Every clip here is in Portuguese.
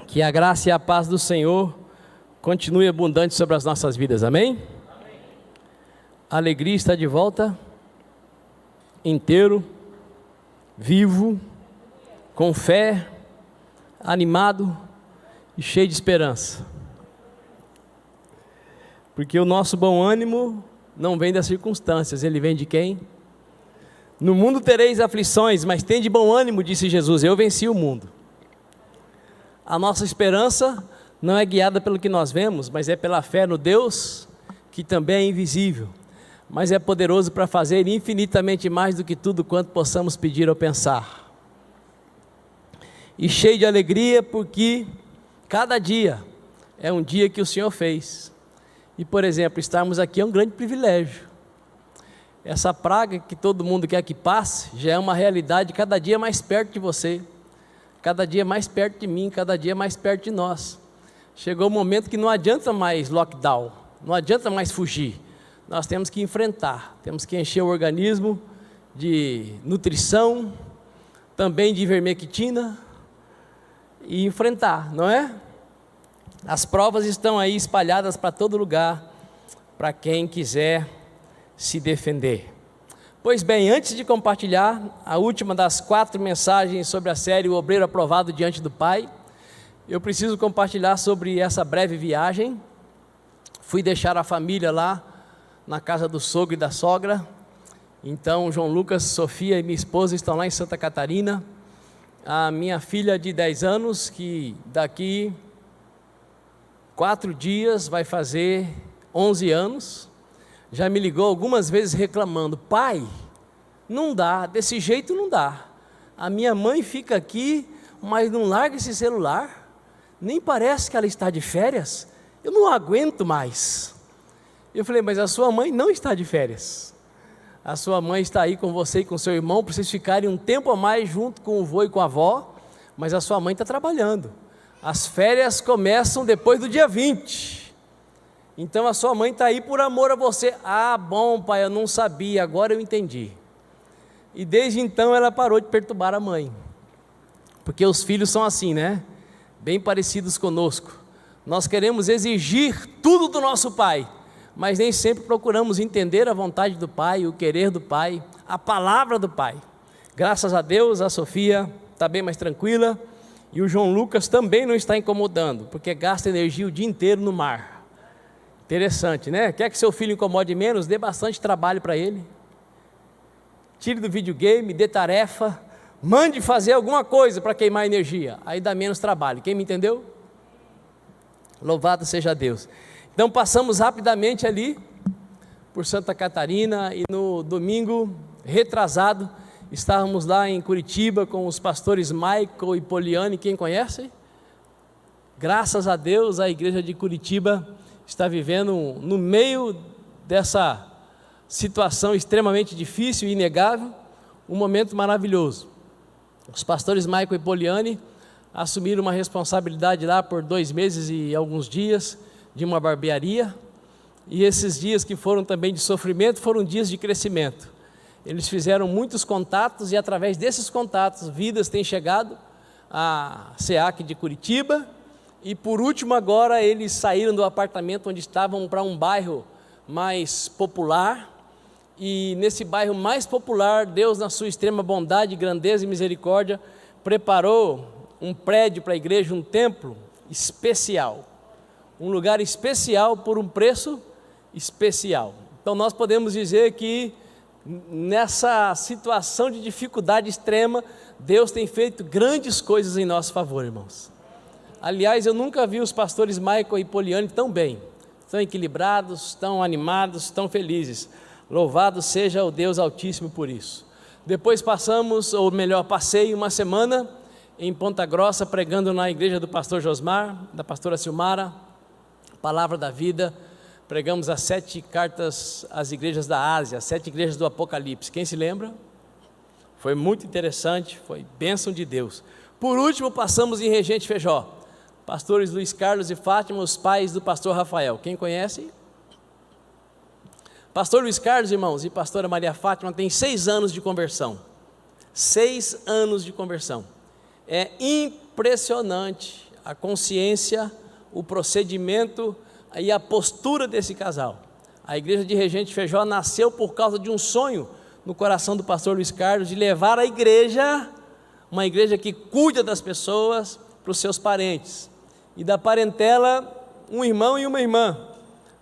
Que a graça e a paz do Senhor continue abundante sobre as nossas vidas, amém? A alegria está de volta, inteiro, vivo, com fé, animado e cheio de esperança. Porque o nosso bom ânimo não vem das circunstâncias, ele vem de quem? No mundo tereis aflições, mas tende bom ânimo, disse Jesus, eu venci o mundo. A nossa esperança não é guiada pelo que nós vemos, mas é pela fé no Deus, que também é invisível, mas é poderoso para fazer infinitamente mais do que tudo quanto possamos pedir ou pensar. E cheio de alegria, porque cada dia é um dia que o Senhor fez. E, por exemplo, estarmos aqui é um grande privilégio. Essa praga que todo mundo quer que passe, já é uma realidade cada dia mais perto de você, cada dia mais perto de mim, cada dia mais perto de nós. Chegou o momento que não adianta mais lockdown, não adianta mais fugir. Nós temos que enfrentar, temos que encher o organismo de nutrição, também de ivermectina, e enfrentar, não é? As provas estão aí espalhadas para todo lugar, para quem quiser se defender. Pois bem, antes de compartilhar a última das 4 mensagens sobre a série O Obreiro Aprovado Diante do Pai, eu preciso compartilhar sobre essa breve viagem. Fui deixar a família lá na casa do sogro e da sogra. Então João Lucas, Sofia e minha esposa estão lá em Santa Catarina. A minha filha de 10 anos, que daqui 4 dias vai fazer 11 anos, já me ligou algumas vezes reclamando: pai, não dá, desse jeito não dá, a minha mãe fica aqui, mas não larga esse celular, nem parece que ela está de férias, eu não aguento mais. Eu falei: mas a sua mãe não está de férias, a sua mãe está aí com você e com seu irmão, para vocês ficarem um tempo a mais junto com o vô e com a avó, mas a sua mãe está trabalhando, as férias começam depois do dia 20, então a sua mãe está aí por amor a você. Ah, bom pai, eu não sabia, agora eu entendi. E desde então ela parou de perturbar a mãe, porque os filhos são assim, né? Bem parecidos conosco. Nós queremos exigir tudo do nosso pai, mas nem sempre procuramos entender a vontade do pai, o querer do pai, a palavra do pai. Graças a Deus a Sofia está bem mais tranquila, e o João Lucas também não está incomodando, porque gasta energia o dia inteiro no mar. Interessante, né? Quer que seu filho incomode menos? Dê bastante trabalho para ele. Tire do videogame, dê tarefa, mande fazer alguma coisa para queimar energia, aí dá menos trabalho. Quem me entendeu? Louvado seja Deus. Então passamos rapidamente ali por Santa Catarina, e no domingo retrasado estávamos lá em Curitiba com os pastores Michael e Poliane. Quem conhece? Graças a Deus a igreja de Curitiba está vivendo no meio dessa situação extremamente difícil e inegável, um momento maravilhoso. Os pastores Michael e Poliane assumiram uma responsabilidade lá por 2 meses e alguns dias de uma barbearia, e esses dias que foram também de sofrimento foram dias de crescimento. Eles fizeram muitos contatos, e através desses contatos vidas têm chegado à SEAC de Curitiba. E por último agora eles saíram do apartamento onde estavam para um bairro mais popular, e nesse bairro mais popular, Deus na sua extrema bondade, grandeza e misericórdia, preparou um prédio para a igreja, um templo especial, um lugar especial por um preço especial. Então nós podemos dizer que nessa situação de dificuldade extrema, Deus tem feito grandes coisas em nosso favor, irmãos. Aliás, eu nunca vi os pastores Michael e Poliane tão bem, tão equilibrados, tão animados, tão felizes. Louvado seja o Deus Altíssimo por isso. Depois passamos, ou melhor, passei uma semana em Ponta Grossa pregando na igreja do pastor Josmar, da pastora Silmara, Palavra da Vida. Pregamos as 7 cartas às igrejas da Ásia, as 7 igrejas do Apocalipse. Quem se lembra? Foi muito interessante, foi bênção de Deus. Por último, passamos em Regente Feijó. Pastores Luiz Carlos e Fátima, os pais do pastor Rafael. Quem conhece? Pastor Luiz Carlos, irmãos, e pastora Maria Fátima têm 6 anos de conversão. 6 anos de conversão. É impressionante a consciência, o procedimento e a postura desse casal. A igreja de Regente Feijó nasceu por causa de um sonho no coração do pastor Luiz Carlos, de levar a igreja, uma igreja que cuida das pessoas, para os seus parentes, e da parentela, um irmão e uma irmã.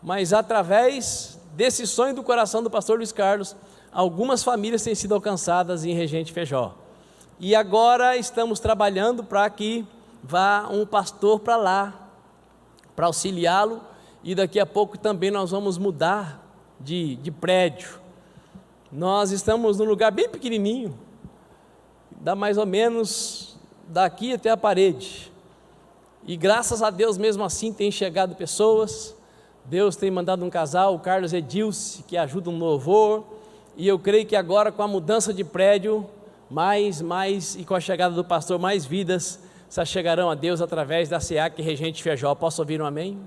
Mas através desse sonho do coração do pastor Luiz Carlos, algumas famílias têm sido alcançadas em Regente Feijó. E agora estamos trabalhando para que vá um pastor para lá, para auxiliá-lo, e daqui a pouco também nós vamos mudar de prédio. Nós estamos num lugar bem pequenininho, dá mais ou menos daqui até a parede, e graças a Deus mesmo assim tem chegado pessoas. Deus tem mandado um casal, o Carlos Edilce, que ajuda um louvor, e eu creio que agora com a mudança de prédio, mais e com a chegada do pastor, mais vidas se chegarão a Deus através da SEAC Regente Feijó. Posso ouvir um amém?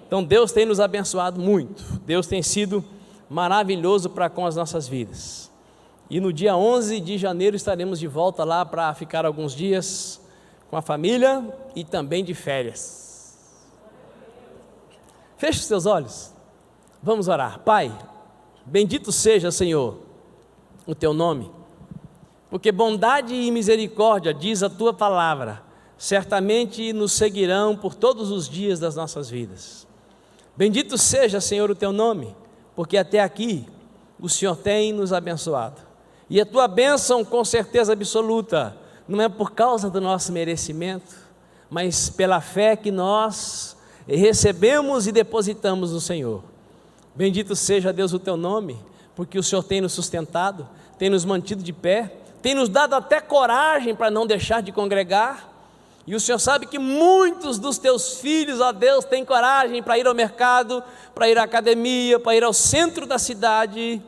Então Deus tem nos abençoado muito, Deus tem sido maravilhoso para com as nossas vidas, e no dia 11 de janeiro estaremos de volta lá para ficar alguns dias com a família e também de férias. Feche os seus olhos, vamos orar. Pai, bendito seja, Senhor, o Teu nome, porque bondade e misericórdia, diz a Tua palavra, certamente nos seguirão por todos os dias das nossas vidas. Bendito seja, Senhor, o Teu nome, porque até aqui o Senhor tem nos abençoado, e a Tua bênção com certeza absoluta, não é por causa do nosso merecimento, mas pela fé que nós recebemos e depositamos no Senhor. Bendito seja, Deus, o Teu nome, porque o Senhor tem nos sustentado, tem nos mantido de pé, tem nos dado até coragem para não deixar de congregar, e o Senhor sabe que muitos dos Teus filhos, ó Deus, têm coragem para ir ao mercado, para ir à academia, para ir ao centro da cidade,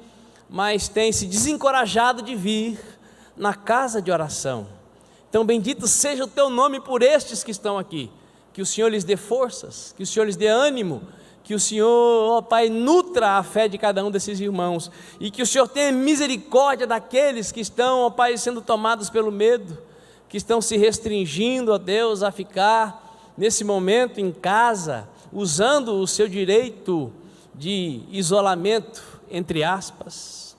mas têm se desencorajado de vir na casa de oração. Então bendito seja o Teu nome por estes que estão aqui, que o Senhor lhes dê forças, que o Senhor lhes dê ânimo, que o Senhor, ó Pai, nutra a fé de cada um desses irmãos, e que o Senhor tenha misericórdia daqueles que estão, ó Pai, sendo tomados pelo medo, que estão se restringindo, ó Deus, a ficar nesse momento em casa, usando o seu direito de isolamento, entre aspas.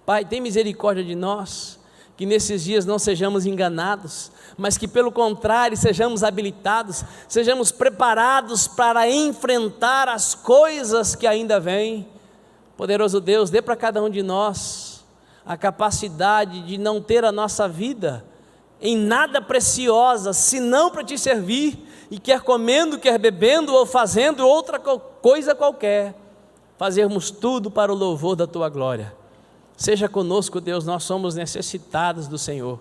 Pai, tem misericórdia de nós, que nesses dias não sejamos enganados, mas que pelo contrário sejamos habilitados, sejamos preparados para enfrentar as coisas que ainda vêm. Poderoso Deus, dê para cada um de nós a capacidade de não ter a nossa vida em nada preciosa, senão para Te servir, e quer comendo, quer bebendo, ou fazendo outra coisa qualquer, fazermos tudo para o louvor da Tua glória. Seja conosco, Deus, nós somos necessitados do Senhor.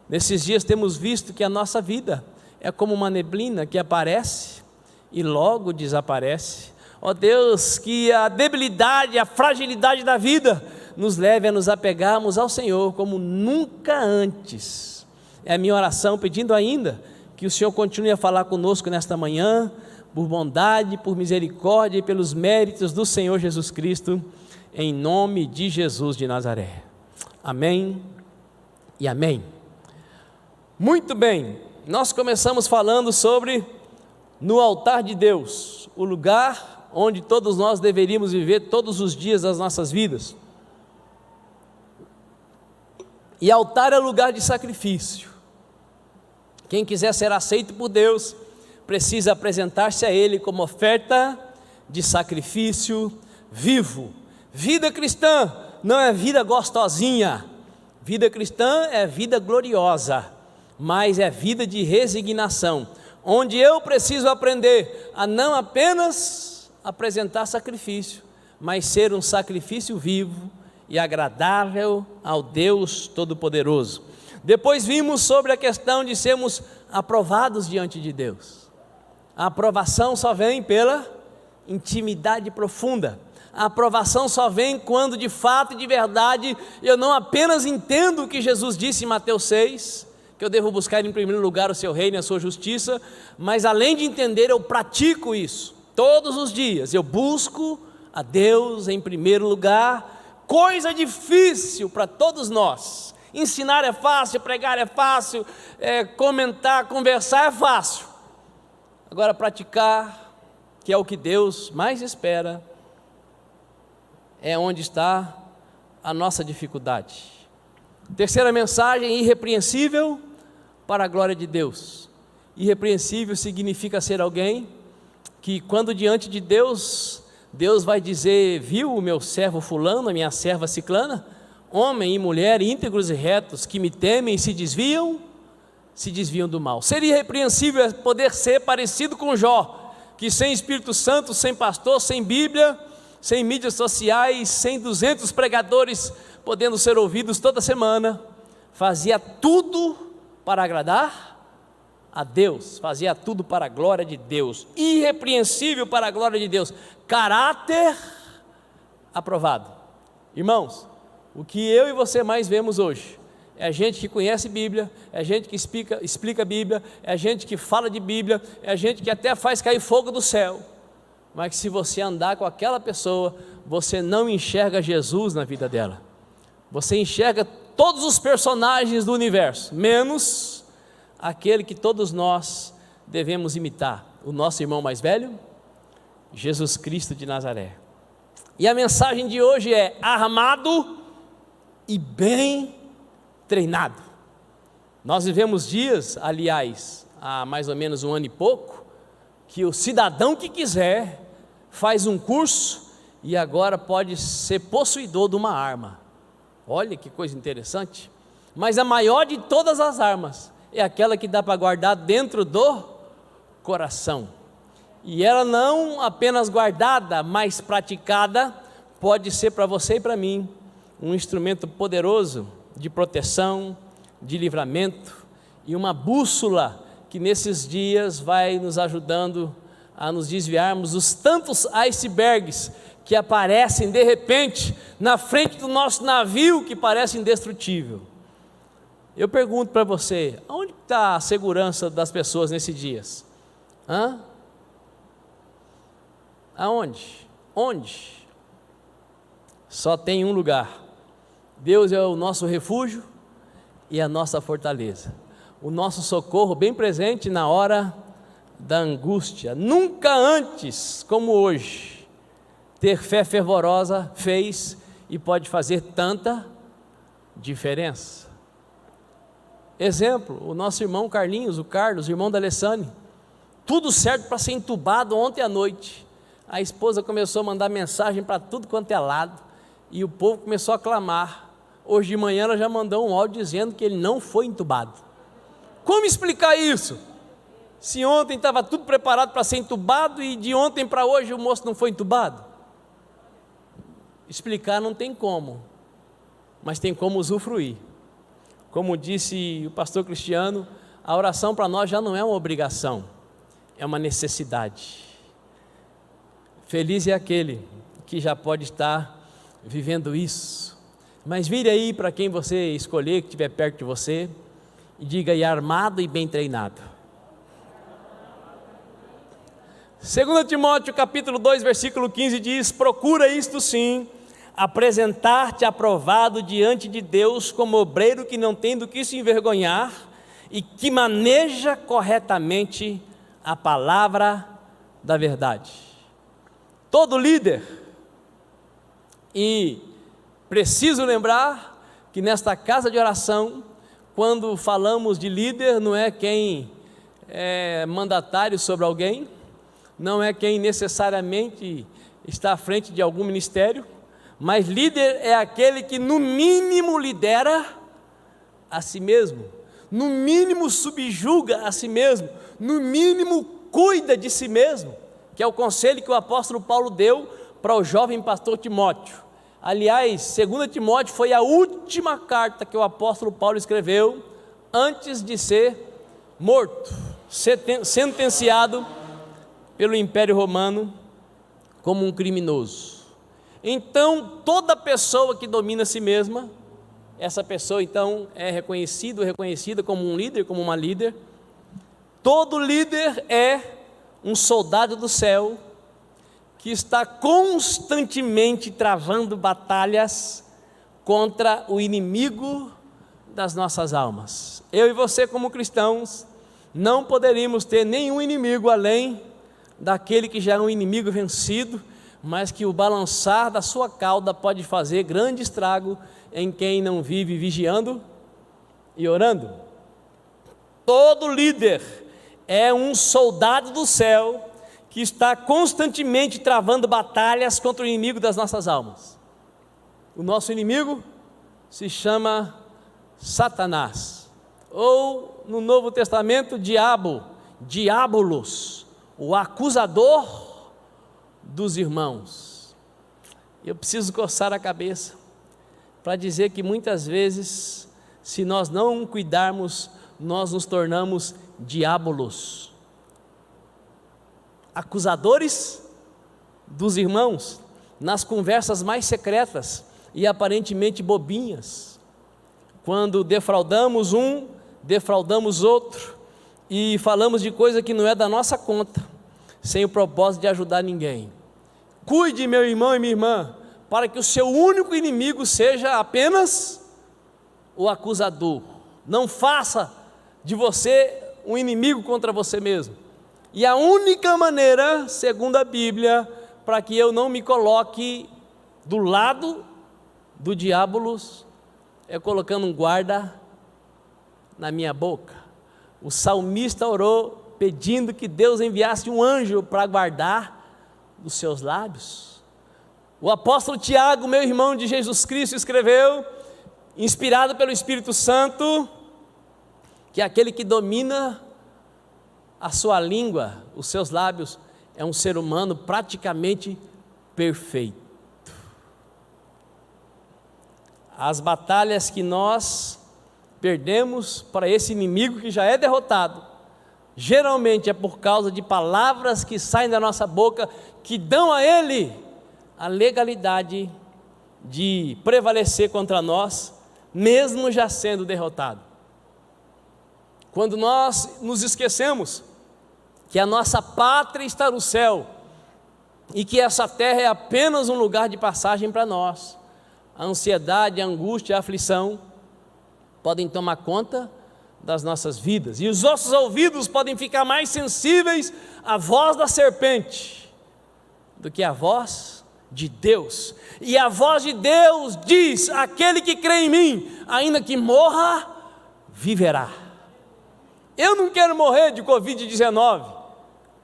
Nesses dias temos visto que a nossa vida é como uma neblina que aparece e logo desaparece. Ó Deus, que a debilidade, a fragilidade da vida nos leve a nos apegarmos ao Senhor como nunca antes. É a minha oração, pedindo ainda que o Senhor continue a falar conosco nesta manhã, por bondade, por misericórdia e pelos méritos do Senhor Jesus Cristo, em nome de Jesus de Nazaré. Amém e amém. Muito bem, nós começamos falando sobre no altar de Deus, o lugar onde todos nós deveríamos viver todos os dias das nossas vidas. E altar é lugar de sacrifício. Quem quiser ser aceito por Deus, precisa apresentar-se a Ele como oferta de sacrifício vivo. Vida cristã não é vida gostosinha, vida cristã é vida gloriosa, mas é vida de resignação, onde eu preciso aprender a não apenas apresentar sacrifício, mas ser um sacrifício vivo e agradável ao Deus Todo-Poderoso. Depois vimos sobre a questão de sermos aprovados diante de Deus. A aprovação só vem pela intimidade profunda. A aprovação só vem quando de fato e de verdade eu não apenas entendo o que Jesus disse em Mateus 6, que eu devo buscar em primeiro lugar o seu reino e a sua justiça, mas além de entender eu pratico isso. Todos os dias eu busco a Deus em primeiro lugar, coisa difícil para todos nós. Ensinar é fácil, pregar é fácil, comentar, conversar é fácil, Agora, praticar, que é o que Deus mais espera, é onde está a nossa dificuldade. Terceira mensagem: irrepreensível para a glória de Deus. Irrepreensível significa ser alguém que, quando diante de Deus, Deus vai dizer: viu o meu servo fulano, a minha serva ciclana, homem e mulher íntegros e retos, que me temem e se desviam do mal. Ser irrepreensível é poder ser parecido com Jó, que sem Espírito Santo, sem pastor, sem Bíblia, sem mídias sociais, sem 200 pregadores podendo ser ouvidos toda semana, fazia tudo para agradar a Deus, fazia tudo para a glória de Deus, irrepreensível para a glória de Deus, caráter aprovado. Irmãos, o que eu e você mais vemos hoje é gente que conhece Bíblia, é gente que explica a Bíblia, é gente que fala de Bíblia, é gente que até faz cair fogo do céu, mas que se você andar com aquela pessoa, você não enxerga Jesus na vida dela. Você enxerga todos os personagens do universo, menos aquele que todos nós devemos imitar, o nosso irmão mais velho, Jesus Cristo de Nazaré. E a mensagem de hoje é: armado e bem treinado. Nós vivemos dias, aliás, há mais ou menos 1 ano e pouco, que o cidadão que quiser faz um curso e agora pode ser possuidor de uma arma. Olha que coisa interessante. Mas a maior de todas as armas é aquela que dá para guardar dentro do coração. E ela não apenas guardada, mas praticada, pode ser para você e para mim um instrumento poderoso de proteção, de livramento, e uma bússola que nesses dias vai nos ajudando a nos desviarmos dos tantos icebergs que aparecem de repente na frente do nosso navio, que parece indestrutível. Eu pergunto para você: onde está a segurança das pessoas nesses dias? Aonde? Onde? Só tem um lugar. Deus é o nosso refúgio e a nossa fortaleza, o nosso socorro bem presente na hora da angústia. Nunca antes como hoje, ter fé fervorosa fez e pode fazer tanta diferença. Exemplo, o nosso irmão Carlinhos, o Carlos, irmão da Alessane, tudo certo para ser entubado ontem à noite. A esposa começou a mandar mensagem para tudo quanto é lado, e o povo começou a clamar. Hoje de manhã ela já mandou um áudio dizendo que ele não foi entubado. Como explicar isso? Se ontem estava tudo preparado para ser entubado e de ontem para hoje o moço não foi entubado? Explicar não tem como, mas tem como usufruir. Como disse o pastor Cristiano, a oração para nós já não é uma obrigação, é uma necessidade. Feliz é aquele que já pode estar vivendo isso. Mas vire aí para quem você escolher, que estiver perto de você, e diga aí: armado e bem treinado. 2 Timóteo capítulo 2, versículo 15 diz: procura isto sim, apresentar-te aprovado diante de Deus como obreiro que não tem do que se envergonhar e que maneja corretamente a palavra da verdade. Todo líder, e preciso lembrar que nesta casa de oração, quando falamos de líder, não é quem é mandatário sobre alguém, não é quem necessariamente está à frente de algum ministério, mas líder é aquele que no mínimo lidera a si mesmo, no mínimo subjuga a si mesmo, no mínimo cuida de si mesmo, que é o conselho que o apóstolo Paulo deu para o jovem pastor Timóteo. Aliás, 2 Timóteo foi a última carta que o apóstolo Paulo escreveu antes de ser morto, sentenciado pelo Império Romano como um criminoso. Então, toda pessoa que domina a si mesma, essa pessoa então é reconhecida como um líder, como uma líder. Todo líder é um soldado do céu, que está constantemente travando batalhas contra o inimigo das nossas almas. Eu e você, como cristãos, não poderíamos ter nenhum inimigo além daquele que já é um inimigo vencido, mas que o balançar da sua cauda pode fazer grande estrago em quem não vive vigiando e orando. Todo líder é um soldado do céu que está constantemente travando batalhas contra o inimigo das nossas almas. O nosso inimigo se chama Satanás, ou no Novo Testamento, diabolos, o acusador dos irmãos. Eu preciso coçar a cabeça para dizer que muitas vezes, se nós não cuidarmos, nós nos tornamos diabolos, acusadores dos irmãos, nas conversas mais secretas e aparentemente bobinhas, quando defraudamos um, defraudamos outro, e falamos de coisa que não é da nossa conta, sem o propósito de ajudar ninguém. Cuide, meu irmão e minha irmã, para que o seu único inimigo seja apenas o acusador. Não faça de você um inimigo contra você mesmo. E a única maneira, segundo a Bíblia, para que eu não me coloque do lado do diabolos, é colocando um guarda na minha boca. O salmista orou pedindo que Deus enviasse um anjo para guardar os seus lábios. O apóstolo Tiago, meu irmão de Jesus Cristo, escreveu, inspirado pelo Espírito Santo, que aquele que domina a sua língua, os seus lábios, é um ser humano praticamente perfeito. As batalhas que nós perdemos para esse inimigo que já é derrotado, geralmente é por causa de palavras que saem da nossa boca, que dão a ele a legalidade de prevalecer contra nós, mesmo já sendo derrotado. Quando nós nos esquecemos que a nossa pátria está no céu, e que essa terra é apenas um lugar de passagem para nós, a ansiedade, a angústia, a aflição podem tomar conta das nossas vidas, e os nossos ouvidos podem ficar mais sensíveis à voz da serpente do que à voz de Deus. E a voz de Deus diz: aquele que crê em mim, ainda que morra, viverá. Eu não quero morrer de Covid-19,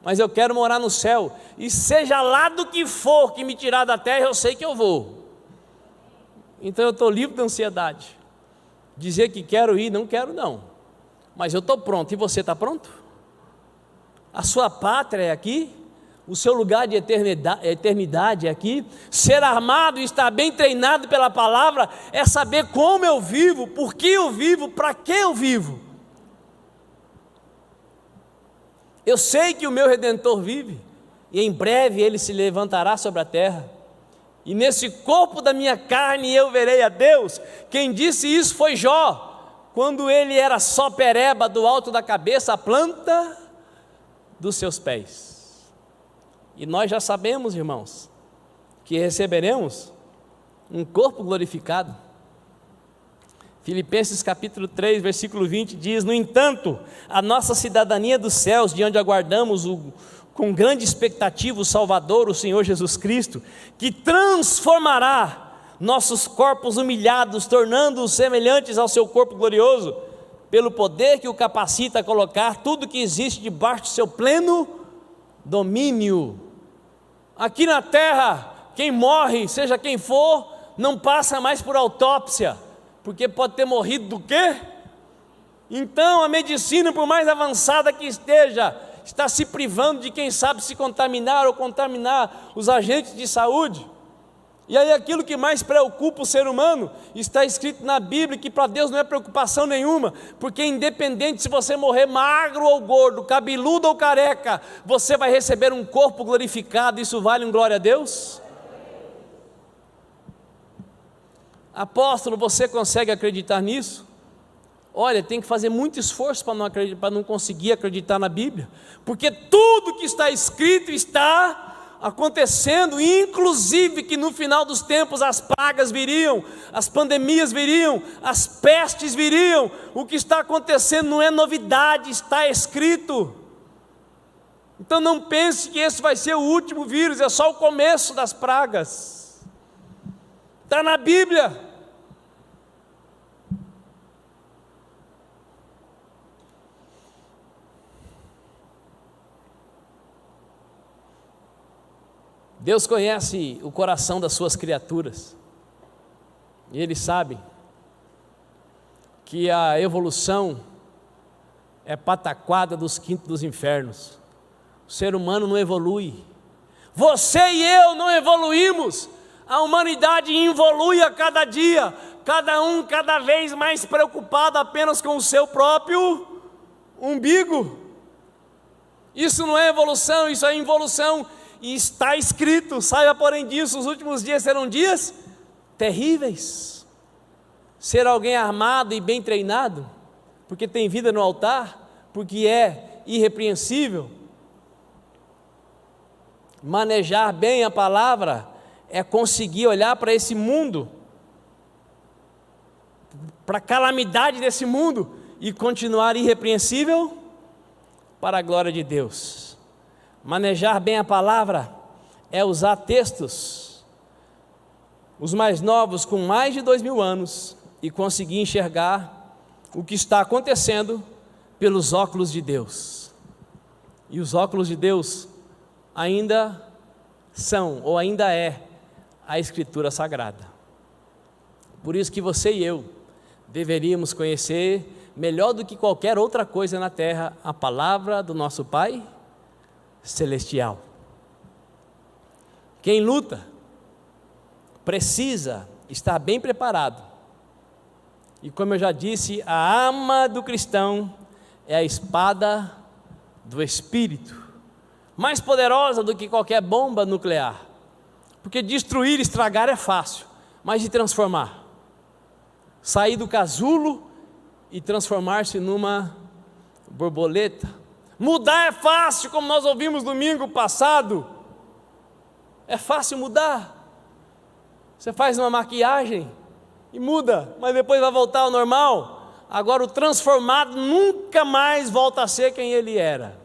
mas eu quero morar no céu, e seja lá do que for que me tirar da terra, eu sei que eu vou. Então eu estou livre da ansiedade. Dizer que quero ir, não quero não, mas eu estou pronto. E você está pronto? A sua pátria é aqui, o seu lugar de eternidade é aqui. Ser armado e estar bem treinado pela palavra é saber como eu vivo, por que eu vivo, para que eu vivo. Eu sei que o meu Redentor vive, e em breve ele se levantará sobre a terra, e nesse corpo da minha carne eu verei a Deus. Quem disse isso foi Jó, quando ele era só pereba do alto da cabeça, a planta dos seus pés. E nós já sabemos, irmãos, que receberemos um corpo glorificado. Filipenses capítulo 3, versículo 20 diz: no entanto, a nossa cidadania dos céus, de onde aguardamos com grande expectativa o Salvador, o Senhor Jesus Cristo, que transformará nossos corpos humilhados, tornando-os semelhantes ao seu corpo glorioso, pelo poder que o capacita a colocar tudo que existe debaixo do seu pleno domínio. Aqui na terra, quem morre, seja quem for, não passa mais por autópsia, porque pode ter morrido do quê? Então a medicina, por mais avançada que esteja, está se privando de quem sabe se contaminar ou contaminar os agentes de saúde. E aí aquilo que mais preocupa o ser humano, está escrito na Bíblia que para Deus não é preocupação nenhuma, porque independente se você morrer magro ou gordo, cabeludo ou careca, você vai receber um corpo glorificado. Isso vale um glória a Deus? Apóstolo, você consegue acreditar nisso? Olha, tem que fazer muito esforço para não conseguir acreditar na Bíblia, porque tudo que está escrito está acontecendo, inclusive que no final dos tempos as pragas viriam, as pandemias viriam, as pestes viriam. O que está acontecendo não é novidade, está escrito. Então não pense que esse vai ser o último vírus, é só o começo das pragas. Está na Bíblia. Deus conhece o coração das suas criaturas, e Ele sabe que a evolução é pataquada dos quintos dos infernos. O ser humano não evolui, você e eu não evoluímos, a humanidade involui a cada dia, cada um cada vez mais preocupado apenas com o seu próprio umbigo. Isso não é evolução, isso é involução. E está escrito, saiba porém disso, os últimos dias serão dias terríveis. Ser alguém armado e bem treinado, porque tem vida no altar, porque é irrepreensível. Manejar bem a palavra é conseguir olhar para esse mundo, para a calamidade desse mundo, e continuar irrepreensível para a glória de Deus. Manejar bem a palavra é usar textos, os mais novos com mais de 2000 anos, e conseguir enxergar o que está acontecendo pelos óculos de Deus. E os óculos de Deus ainda são, ou ainda é, a Escritura Sagrada. Por isso que você e eu deveríamos conhecer melhor do que qualquer outra coisa na terra a palavra do nosso Pai Celestial. Quem luta precisa estar bem preparado, e como eu já disse, a arma do cristão é a espada do Espírito, mais poderosa do que qualquer bomba nuclear, porque destruir, estragar é fácil, mas de transformar, sair do casulo e transformar-se numa borboleta. Mudar é fácil, como nós ouvimos domingo passado. É fácil mudar. Você faz uma maquiagem e muda, mas depois vai voltar ao normal. Agora o transformado nunca mais volta a ser quem ele era.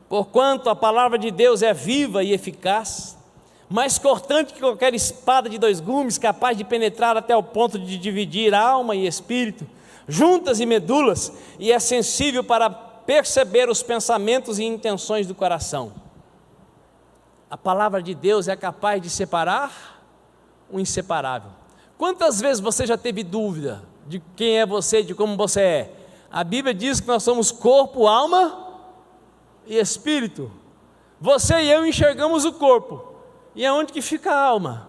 Porquanto a palavra de Deus é viva e eficaz, mais cortante que qualquer espada de 2 gumes, capaz de penetrar até o ponto de dividir alma e espírito, juntas e medulas, e é sensível para perceber os pensamentos e intenções do coração. A palavra de Deus é capaz de separar o inseparável. Quantas vezes você já teve dúvida de quem é você, de como você é? A Bíblia diz que nós somos corpo, alma e espírito. Você e eu enxergamos o corpo, e é onde que fica a alma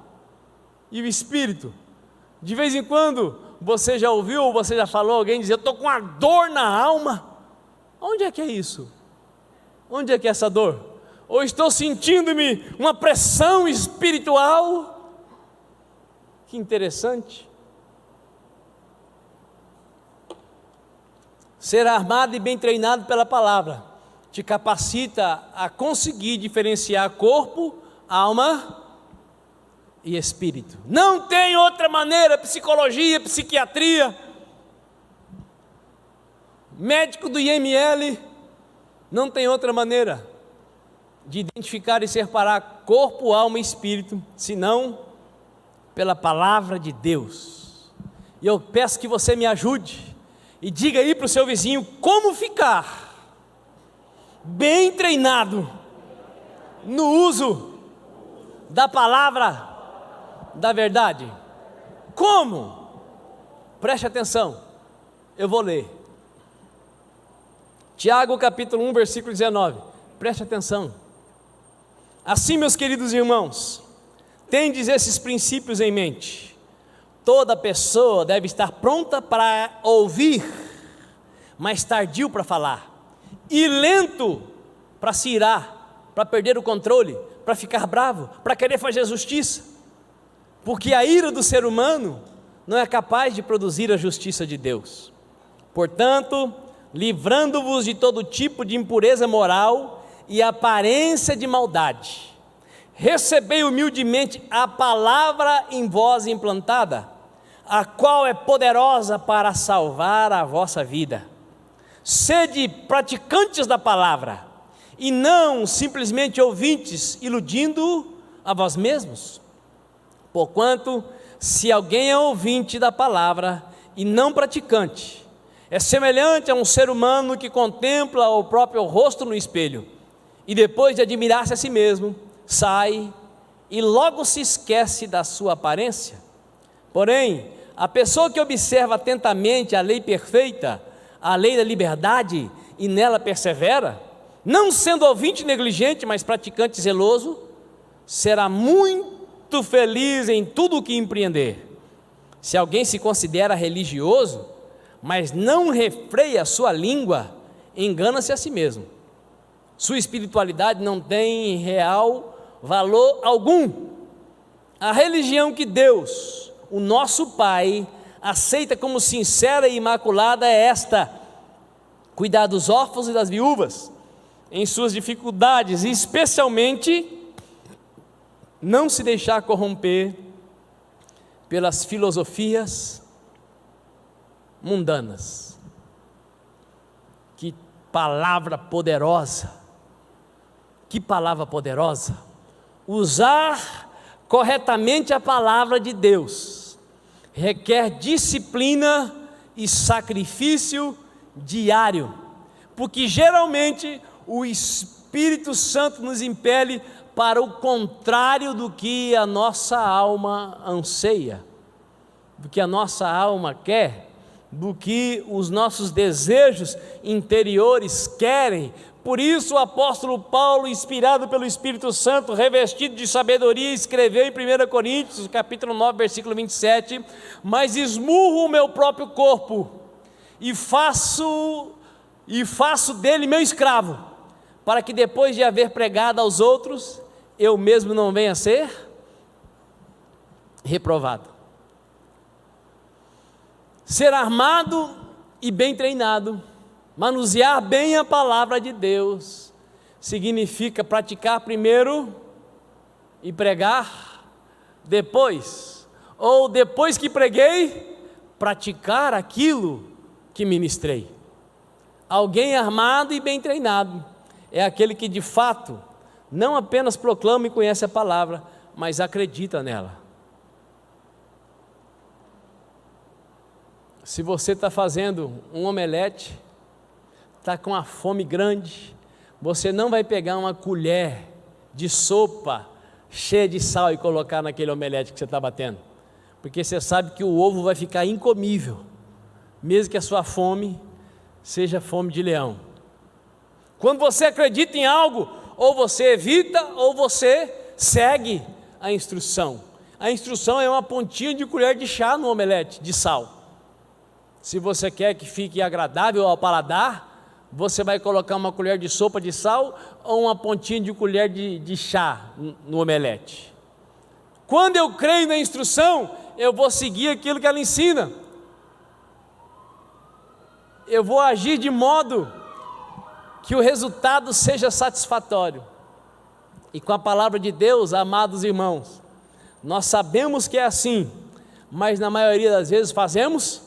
e o espírito. De vez em quando você já ouviu ou você já falou alguém dizer: eu estou com uma dor na alma. Onde é que é isso? Onde é que é essa dor? Ou estou sentindo-me uma pressão espiritual? Que interessante. Ser armado e bem treinado pela palavra te capacita a conseguir diferenciar corpo, alma e espírito. Não tem outra maneira. Psicologia, psiquiatria, médico do IML, não tem outra maneira de identificar e separar corpo, alma e espírito, senão pela palavra de Deus. E eu peço que você me ajude e diga aí para o seu vizinho como ficar bem treinado no uso da palavra da verdade. Como? Preste atenção, eu vou ler Tiago capítulo 1 versículo 19, preste atenção. Assim, meus queridos irmãos, tendes esses princípios em mente. Toda pessoa deve estar pronta para ouvir, mas tardio para falar, e lento para se irar, para perder o controle, para ficar bravo, para querer fazer justiça, porque a ira do ser humano não é capaz de produzir a justiça de Deus. Portanto, livrando-vos de todo tipo de impureza moral e aparência de maldade. Recebei humildemente a palavra em vós implantada, a qual é poderosa para salvar a vossa vida. Sede praticantes da palavra, e não simplesmente ouvintes, iludindo a vós mesmos. Porquanto, se alguém é ouvinte da palavra e não praticante, é semelhante a um ser humano que contempla o próprio rosto no espelho, e depois de admirar-se a si mesmo, sai e logo se esquece da sua aparência. Porém, a pessoa que observa atentamente a lei perfeita, a lei da liberdade, e nela persevera, não sendo ouvinte negligente, mas praticante zeloso, será muito feliz em tudo o que empreender. Se alguém se considera religioso, mas não refreia a sua língua, engana-se a si mesmo. Sua espiritualidade não tem real valor algum. A religião que Deus, o nosso Pai, aceita como sincera e imaculada é esta: cuidar dos órfãos e das viúvas em suas dificuldades, e especialmente não se deixar corromper pelas filosofias mundanas. Que palavra poderosa! Que palavra poderosa! Usar corretamente a palavra de Deus requer disciplina e sacrifício diário, porque geralmente o Espírito Santo nos impele para o contrário do que a nossa alma anseia, do que a nossa alma quer, do que os nossos desejos interiores querem. Por isso o apóstolo Paulo, inspirado pelo Espírito Santo, revestido de sabedoria, escreveu em 1 Coríntios, capítulo 9, versículo 27, mas esmurro o meu próprio corpo e faço dele meu escravo, para que depois de haver pregado aos outros, eu mesmo não venha a ser reprovado. Ser armado e bem treinado, manusear bem a palavra de Deus, significa praticar primeiro e pregar depois, ou depois que preguei, praticar aquilo que ministrei. Alguém armado e bem treinado é aquele que de fato não apenas proclama e conhece a palavra, mas acredita nela. Se você está fazendo um omelete, está com uma fome grande, você não vai pegar uma colher de sopa cheia de sal e colocar naquele omelete que você está batendo, porque você sabe que o ovo vai ficar incomível, mesmo que a sua fome seja fome de leão. Quando você acredita em algo, ou você evita, ou você segue a instrução. A instrução é uma pontinha de colher de chá no omelete de sal. Se você quer que fique agradável ao paladar, você vai colocar uma colher de sopa de sal ou uma pontinha de colher de chá no omelete. Quando eu creio na instrução, eu vou seguir aquilo que ela ensina. Eu vou agir de modo que o resultado seja satisfatório. E com a palavra de Deus, amados irmãos, nós sabemos que é assim, mas na maioria das vezes fazemos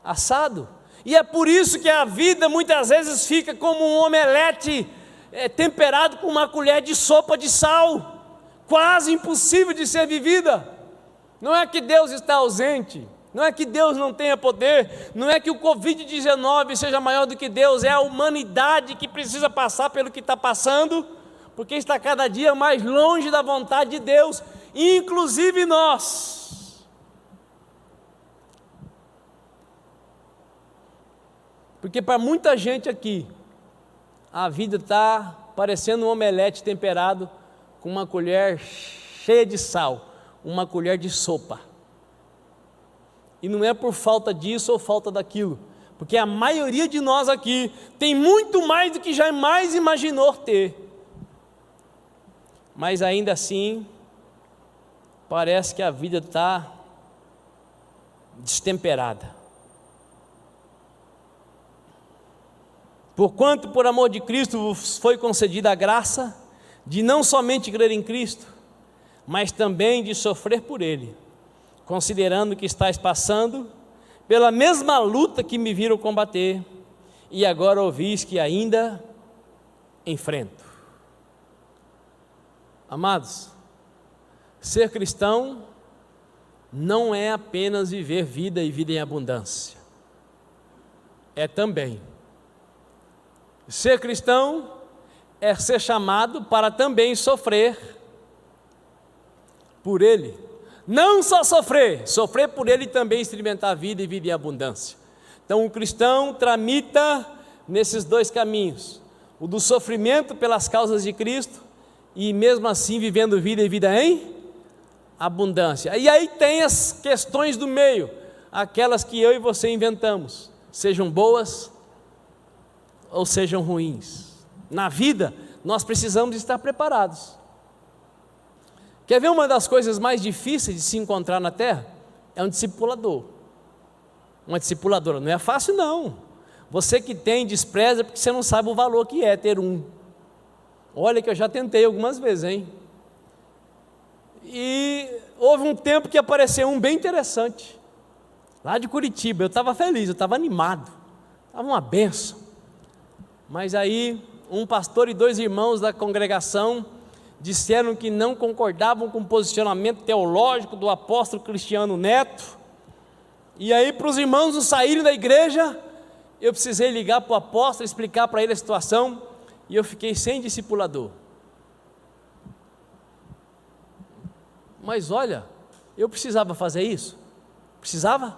assado. E é por isso que a vida muitas vezes fica como um omelete temperado com uma colher de sopa de sal, quase impossível de ser vivida. Não é que Deus está ausente, não é que Deus não tenha poder, não é que o Covid-19 seja maior do que Deus, é a humanidade que precisa passar pelo que está passando, porque está cada dia mais longe da vontade de Deus, inclusive nós. Porque para muita gente aqui, a vida está parecendo um omelete temperado com uma colher cheia de sal, uma colher de sopa. E não é por falta disso ou falta daquilo, porque a maioria de nós aqui tem muito mais do que jamais imaginou ter. Mas ainda assim, parece que a vida está destemperada. Porquanto por amor de Cristo vos foi concedida a graça de não somente crer em Cristo, mas também de sofrer por Ele, considerando que estáis passando pela mesma luta que me viram combater, e agora ouvis que ainda enfrento. Amados, ser cristão não é apenas viver vida e vida em abundância, é também. Ser cristão é ser chamado para também sofrer por Ele. Não só sofrer por Ele e também experimentar vida e vida em abundância. Então o cristão tramita nesses dois caminhos, o do sofrimento pelas causas de Cristo e mesmo assim vivendo vida e vida em abundância. E aí tem as questões do meio, aquelas que eu e você inventamos, sejam boas ou sejam ruins. Na vida nós precisamos estar preparados. Quer ver uma das coisas mais difíceis de se encontrar na terra? É um discipulador, uma discipuladora. Não é fácil não. Você que tem, despreza porque você não sabe o valor que é ter um. Olha que eu já tentei algumas vezes, hein? E houve um tempo que apareceu um bem interessante, lá de Curitiba. Eu estava feliz, eu estava animado, estava uma benção. Mas aí um pastor e 2 irmãos da congregação disseram que não concordavam com o posicionamento teológico do apóstolo Cristiano Neto. E aí, para os irmãos não saírem da igreja, eu precisei ligar para o apóstolo, explicar para ele a situação, e eu fiquei sem discipulador. Mas olha, eu precisava fazer isso? Precisava?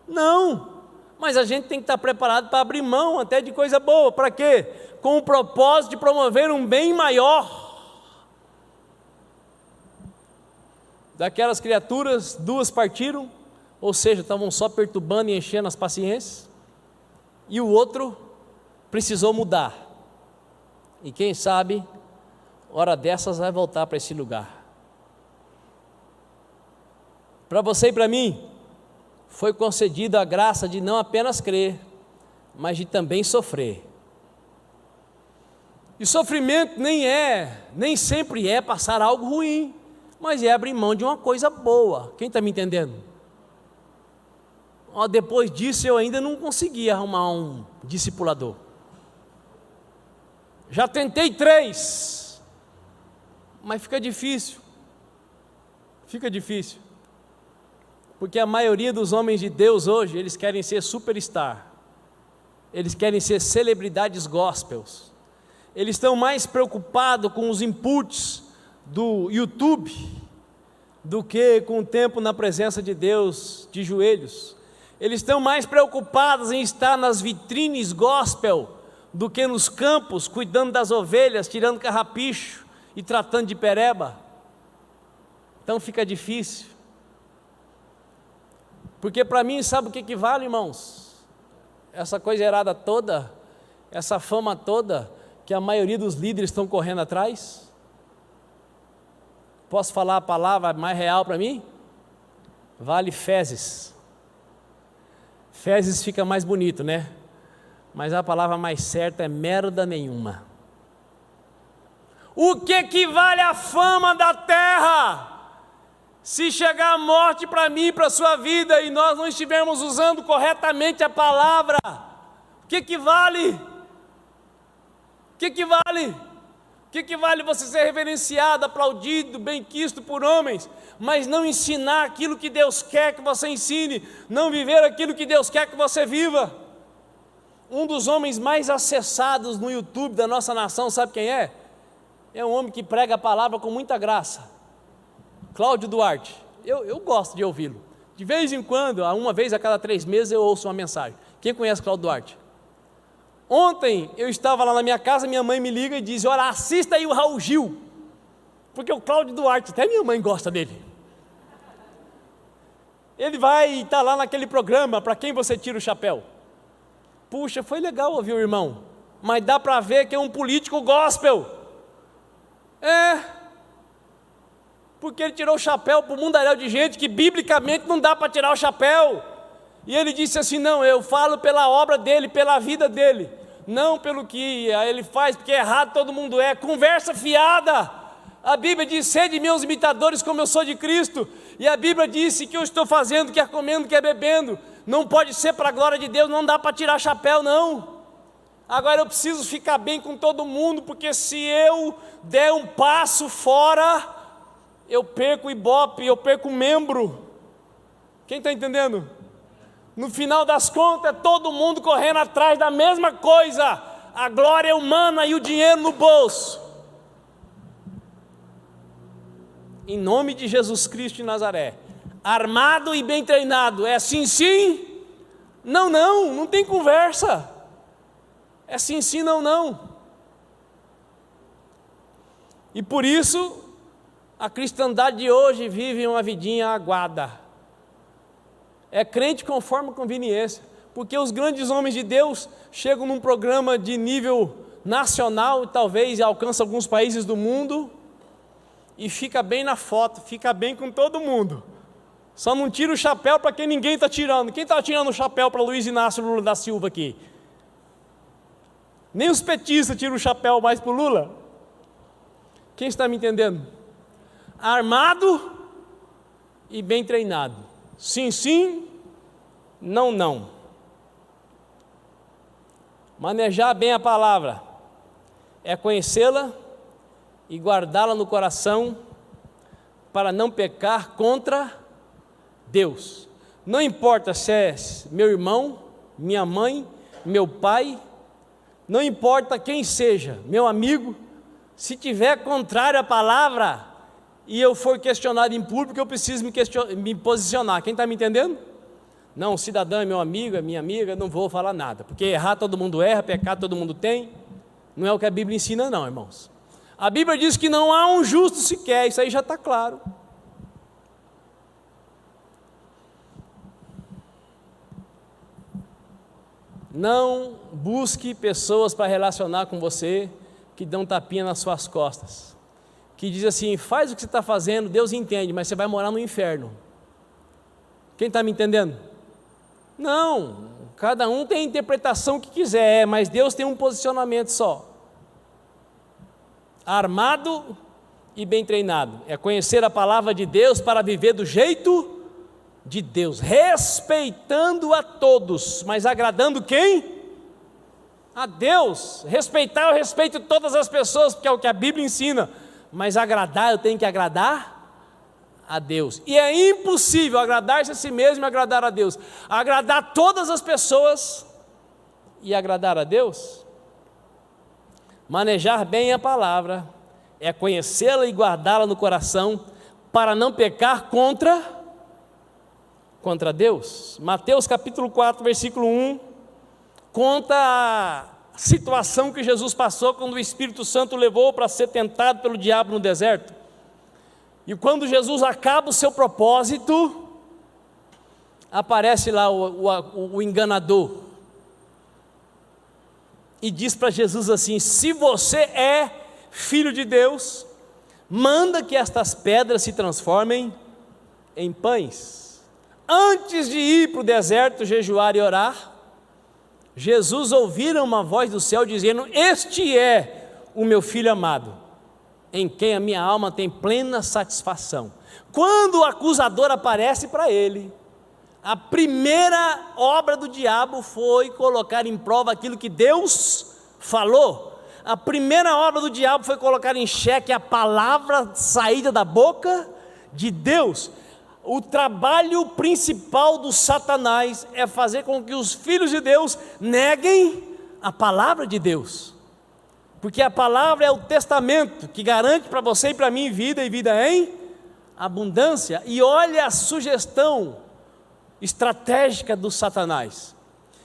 Não, mas a gente tem que estar preparado para abrir mão até de coisa boa. Para quê? Com o propósito de promover um bem maior. Daquelas criaturas, 2 partiram, ou seja, estavam só perturbando e enchendo as paciências, e o outro precisou mudar, e quem sabe, hora dessas vai voltar para esse lugar. Para você e para mim, foi concedida a graça de não apenas crer, mas de também sofrer. E sofrimento nem sempre é passar algo ruim, mas é abrir mão de uma coisa boa. Quem está me entendendo? Depois disso eu ainda não consegui arrumar um discipulador. Já tentei 3, mas fica difícil. Porque a maioria dos homens de Deus hoje, eles querem ser superstar, eles querem ser celebridades gospels, eles estão mais preocupados com os inputs do YouTube do que com o tempo na presença de Deus de joelhos. Eles estão mais preocupados em estar nas vitrines gospel do que nos campos, cuidando das ovelhas, tirando carrapicho e tratando de pereba. Então fica difícil. Porque para mim, sabe o que vale, irmãos? Essa coisa errada toda, essa fama toda, que a maioria dos líderes estão correndo atrás. Posso falar a palavra mais real para mim? Vale fezes. Fezes fica mais bonito, né? Mas a palavra mais certa é merda nenhuma. O que vale a fama da terra? Se chegar a morte para mim, para a sua vida, e nós não estivermos usando corretamente a palavra, o que vale? O que vale? O que vale você ser reverenciado, aplaudido, benquisto por homens, mas não ensinar aquilo que Deus quer que você ensine, não viver aquilo que Deus quer que você viva? Um dos homens mais acessados no YouTube da nossa nação, sabe quem é? É um homem que prega a palavra com muita graça, Cláudio Duarte. Eu gosto de ouvi-lo. De vez em quando, uma vez a cada 3 meses, eu ouço uma mensagem. Quem conhece Cláudio Duarte? Ontem eu estava lá na minha casa, minha mãe me liga e diz: olha, assista aí o Raul Gil, porque o Cláudio Duarte, até minha mãe gosta dele. Ele vai estar lá naquele programa, para quem você tira o chapéu. Puxa, foi legal ouvir o irmão, mas dá para ver que é um político gospel. Porque ele tirou o chapéu para um mundaréu de gente que biblicamente não dá para tirar o chapéu. E ele disse assim: não, eu falo pela obra dele, pela vida dele. não pelo que ele faz, porque errado todo mundo é. Conversa fiada. A Bíblia diz: sede meus imitadores como eu sou de Cristo. E a Bíblia disse que eu estou fazendo, quer comendo, quer bebendo. Não pode ser para a glória de Deus, não dá para tirar chapéu, não. Agora eu preciso ficar bem com todo mundo, porque se eu der um passo fora, eu perco o ibope, eu perco o membro. Quem está entendendo? No final das contas, é todo mundo correndo atrás da mesma coisa, a glória humana e o dinheiro no bolso. Em nome de Jesus Cristo de Nazaré, armado e bem treinado, é sim, sim, não, não, não tem conversa, é sim, sim, não, não. E por isso, a cristandade de hoje vive uma vidinha aguada, é crente conforme a conveniência, porque os grandes homens de Deus chegam num programa de nível nacional, e talvez alcança alguns países do mundo, e fica bem na foto, fica bem com todo mundo, só não tira o chapéu para quem ninguém está tirando. Quem está tirando o chapéu para Luiz Inácio Lula da Silva aqui? Nem os petistas tiram o chapéu mais para o Lula. Quem está me entendendo? Armado e bem treinado, sim, sim, não, não. Manejar bem a palavra é conhecê-la e guardá-la no coração para não pecar contra Deus. Não importa se é meu irmão, minha mãe, meu pai, não importa quem seja, meu amigo, se tiver contrário à palavra e eu for questionado em público, eu preciso me posicionar. Quem está me entendendo? Não, o cidadão é meu amigo, é minha amiga, não vou falar nada, porque errar todo mundo erra, pecar todo mundo tem, não é o que a Bíblia ensina não, irmãos. A Bíblia diz que não há um justo sequer, isso aí já está claro. Não busque pessoas para relacionar com você que dão tapinha nas suas costas, que diz assim: faz o que você está fazendo, Deus entende, mas você vai morar no inferno. Quem está me entendendo? Não, cada um tem a interpretação que quiser, mas Deus tem um posicionamento só. Armado e bem treinado, é conhecer a palavra de Deus para viver do jeito de Deus, respeitando a todos, mas agradando quem? A Deus. Respeitar, eu respeito todas as pessoas, porque é o que a Bíblia ensina, mas agradar, eu tenho que agradar a Deus, e é impossível agradar-se a si mesmo e agradar a Deus. Agradar todas as pessoas e agradar a Deus, manejar bem a palavra, é conhecê-la e guardá-la no coração, para não pecar contra Deus. Mateus capítulo 4, versículo 1, conta a situação que Jesus passou quando o Espírito Santo levou para ser tentado pelo diabo no deserto. E quando Jesus acaba o seu propósito, aparece lá o enganador, e diz para Jesus assim: se você é filho de Deus, manda que estas pedras se transformem em pães. Antes de ir para o deserto jejuar e orar, Jesus ouviu uma voz do céu dizendo: este é o meu filho amado, em quem a minha alma tem plena satisfação. Quando o acusador aparece para ele, a primeira obra do diabo foi colocar em prova aquilo que Deus falou. A primeira obra do diabo foi colocar em xeque a palavra saída da boca de Deus. O trabalho principal do Satanás é fazer com que os filhos de Deus neguem a palavra de Deus, porque a palavra é o testamento que garante para você e para mim vida, e vida em abundância. E olha a sugestão estratégica do Satanás: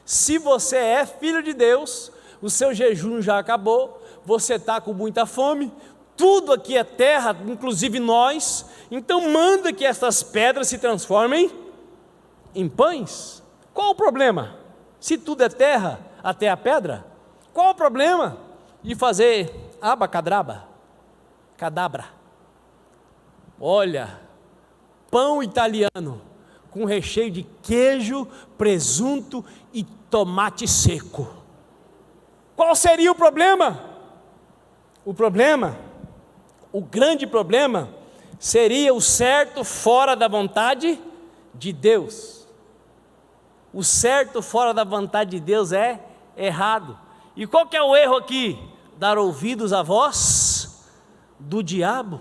se você é filho de Deus, o seu jejum já acabou, você está com muita fome, tudo aqui é terra, inclusive nós, então manda que essas pedras se transformem em pães. Qual o problema? Se tudo é terra, até a pedra, qual o problema de fazer abacadraba, cadabra? Olha, pão italiano com recheio de queijo, presunto e tomate seco. Qual seria o problema? O grande problema, seria o certo fora da vontade de Deus. O certo fora da vontade de Deus é errado. E qual que é o erro aqui? Dar ouvidos à voz do diabo.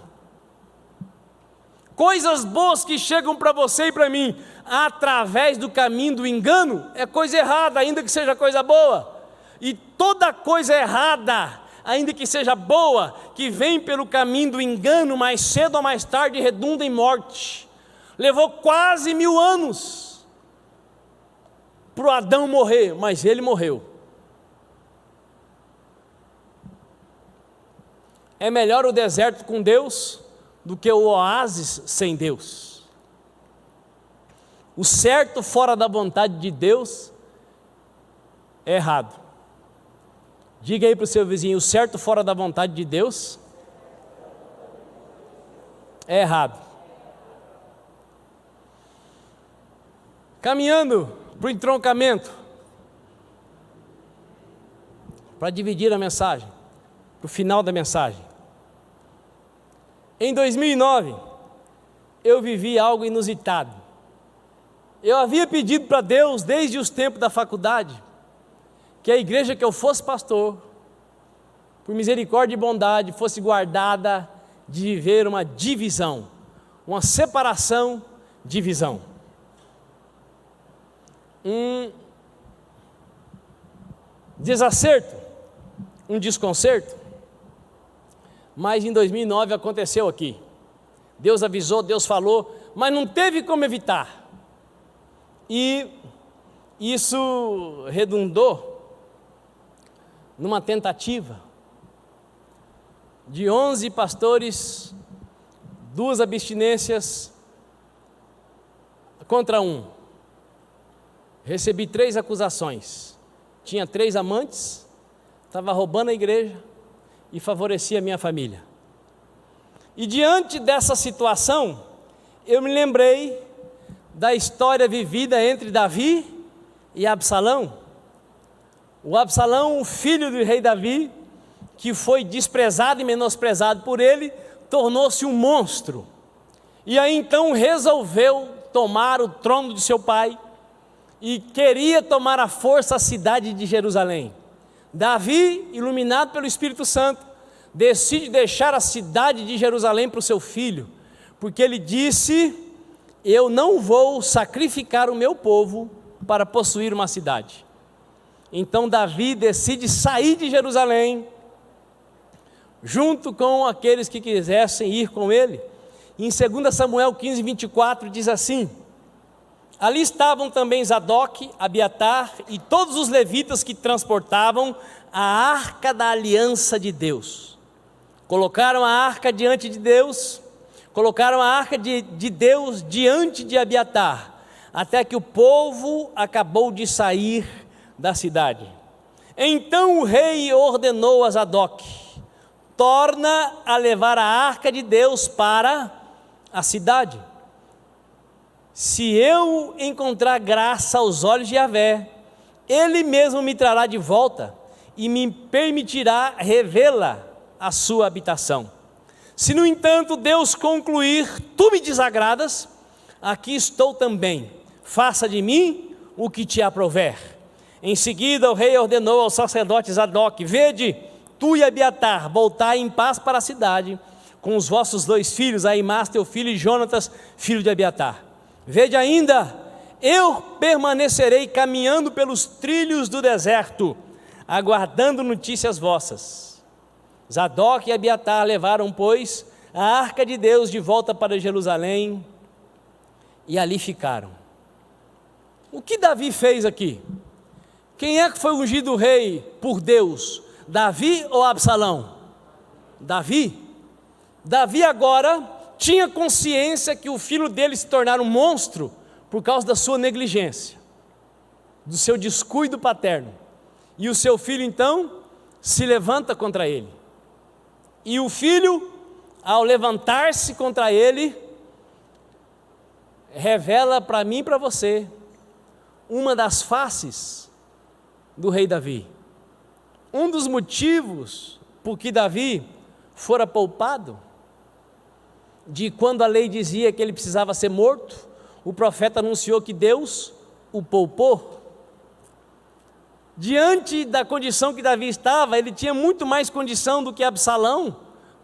Coisas boas que chegam para você e para mim, através do caminho do engano, é coisa errada, ainda que seja coisa boa. E toda coisa errada, ainda que seja boa, que vem pelo caminho do engano, mais cedo ou mais tarde redunda em morte. Levou quase 1000 anos para o Adão morrer, mas ele morreu. É melhor o deserto com Deus do que o oásis sem Deus. O certo fora da vontade de Deus é errado. Diga aí para o seu vizinho: o certo fora da vontade de Deus é errado. Caminhando para o entroncamento, para dividir a mensagem, para o final da mensagem. Em 2009, eu vivi algo inusitado. Eu havia pedido para Deus, desde os tempos da faculdade, que a igreja que eu fosse pastor, por misericórdia e bondade, fosse guardada de viver uma divisão, uma separação, divisão. Um desacerto, um desconcerto. Mas em 2009 aconteceu aqui. Deus avisou, Deus falou, mas não teve como evitar. E isso redundou numa tentativa de 11 pastores, 2 abstinências contra 1. Recebi 3 acusações. Tinha 3 amantes, estava roubando a igreja e favorecia a minha família. E diante dessa situação, eu me lembrei da história vivida entre Davi e Absalão. O Absalão, o filho do rei Davi, que foi desprezado e menosprezado por ele, tornou-se um monstro. E aí então resolveu tomar o trono de seu pai e queria tomar à força a cidade de Jerusalém. Davi, iluminado pelo Espírito Santo, decide deixar a cidade de Jerusalém para o seu filho, porque ele disse: eu não vou sacrificar o meu povo para possuir uma cidade. Então Davi decide sair de Jerusalém, junto com aqueles que quisessem ir com ele. Em 2 Samuel 15, 24 diz assim: ali estavam também Zadok, Abiatar e todos os levitas que transportavam a arca da aliança de Deus. Colocaram a arca diante de Deus, colocaram a arca de Deus diante de Abiatar, até que o povo acabou de sair da cidade. Então o rei ordenou a Zadok: torna a levar a arca de Deus para a cidade. Se eu encontrar graça aos olhos de Yahvé, Ele mesmo me trará de volta e me permitirá revê-la a sua habitação. Se no entanto Deus concluir: tu me desagradas, aqui estou também, faça de mim o que te aprouver. Em seguida o rei ordenou ao sacerdote Zadok: vede, tu e Abiatar, voltai em paz para a cidade, com os vossos 2 filhos, Aimás teu filho e Jonatas, filho de Abiatar. Vede ainda, eu permanecerei caminhando pelos trilhos do deserto, aguardando notícias vossas. Zadok e Abiatar levaram, pois, a arca de Deus de volta para Jerusalém, e ali ficaram. O que Davi fez aqui? Quem é que foi ungido rei por Deus? Davi ou Absalão? Davi. Davi agora tinha consciência que o filho dele se tornara um monstro por causa da sua negligência, do seu descuido paterno. E o seu filho então se levanta contra ele. E o filho, ao levantar-se contra ele, revela para mim e para você uma das faces do rei Davi. Um dos motivos por que Davi fora poupado, de quando a lei dizia que ele precisava ser morto, o profeta anunciou que Deus o poupou. Diante da condição que Davi estava, ele tinha muito mais condição do que Absalão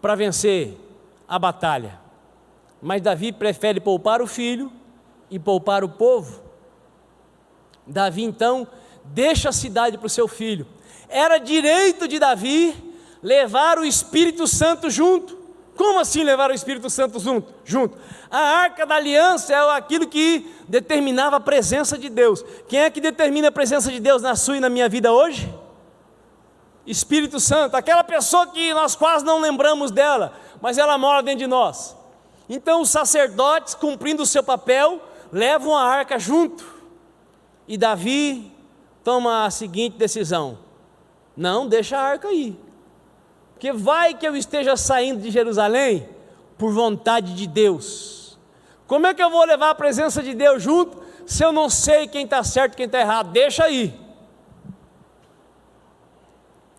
para vencer a batalha. Mas Davi prefere poupar o filho e poupar o povo. Davi então deixa a cidade para o seu filho. Era direito de Davi levar o Espírito Santo junto. Como assim levar o Espírito Santo junto? A arca da aliança é aquilo que determinava a presença de Deus. Quem é que determina a presença de Deus na sua e na minha vida hoje? Espírito Santo, aquela pessoa que nós quase não lembramos dela, mas ela mora dentro de nós. Então os sacerdotes, cumprindo o seu papel, levam a arca junto. E Davi toma a seguinte decisão: não, deixa a arca aí, porque vai que eu esteja saindo de Jerusalém por vontade de Deus. Como é que eu vou levar a presença de Deus junto, se eu não sei quem está certo e quem está errado? Deixa aí.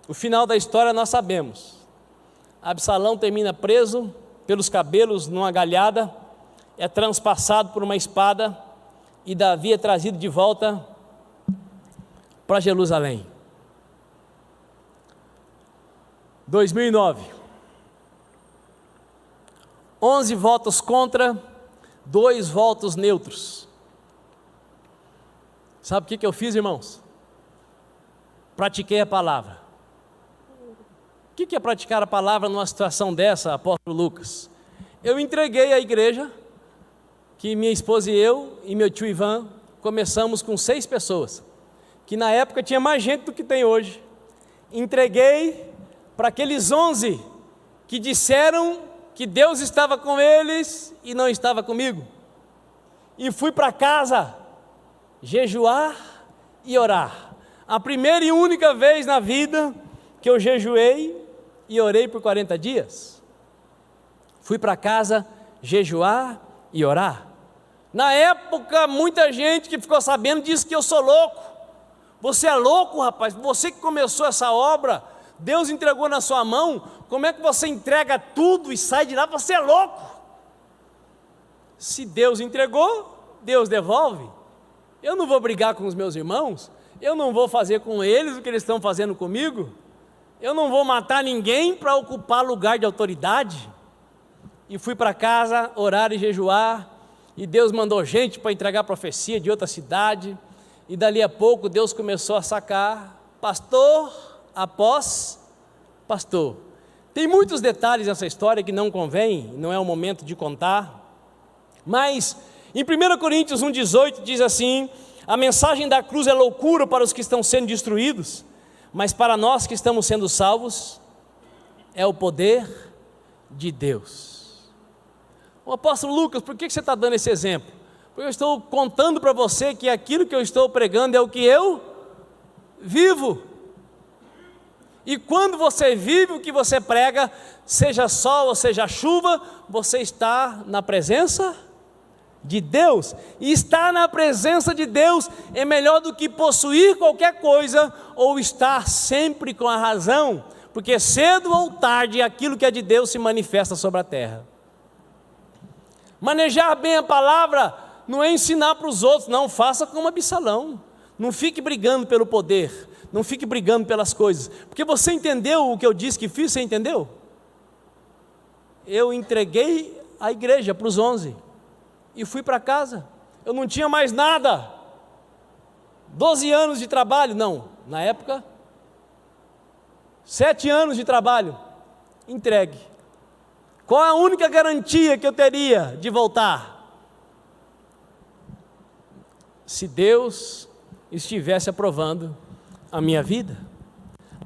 O final da história nós sabemos. Absalão termina preso pelos cabelos numa galhada, é transpassado por uma espada, e Davi é trazido de volta para Jerusalém. 2009, 11 votos contra, 2 votos neutros. Sabe o que eu fiz, irmãos? Pratiquei a palavra. O que é praticar a palavra numa situação dessa, apóstolo Lucas? Eu entreguei à igreja, que minha esposa e eu e meu tio Ivan começamos com 6 pessoas, que na época tinha mais gente do que tem hoje. Entreguei para aqueles 11 que disseram que Deus estava com eles e não estava comigo. E fui para casa jejuar e orar. A primeira e única vez na vida que eu jejuei e orei por 40 dias. Fui para casa jejuar e orar. Na época, muita gente que ficou sabendo disse que eu sou louco. Você é louco, rapaz? Você que começou essa obra, Deus entregou na sua mão, como é que você entrega tudo e sai de lá? Você é louco. Se Deus entregou, Deus devolve. Eu não vou brigar com os meus irmãos, eu não vou fazer com eles o que eles estão fazendo comigo, eu não vou matar ninguém para ocupar lugar de autoridade. E fui para casa orar e jejuar, e Deus mandou gente para entregar profecia de outra cidade, e dali a pouco Deus começou a sacar pastor após pastor. Tem muitos detalhes nessa história que não convém, não é o momento de contar, mas em 1 Coríntios 1,18 diz assim: a mensagem da cruz é loucura para os que estão sendo destruídos, mas para nós que estamos sendo salvos, é o poder de Deus. O apóstolo Lucas, por que você está dando esse exemplo? Porque eu estou contando para você que aquilo que eu estou pregando é o que eu vivo. E quando você vive o que você prega, seja sol ou seja chuva, você está na presença de Deus. E estar na presença de Deus é melhor do que possuir qualquer coisa ou estar sempre com a razão, porque cedo ou tarde aquilo que é de Deus se manifesta sobre a terra. Manejar bem a palavra não é ensinar para os outros, não. Faça como Absalão, não fique brigando pelo poder, não fique brigando pelas coisas, porque você entendeu o que eu disse que fiz, você entendeu? Eu entreguei a igreja para os 11 e fui para casa. Eu não tinha mais nada, 12 anos de trabalho, não, na época 7 anos de trabalho, entregue. Qual é a única garantia que eu teria de voltar? Se Deus estivesse aprovando a minha vida,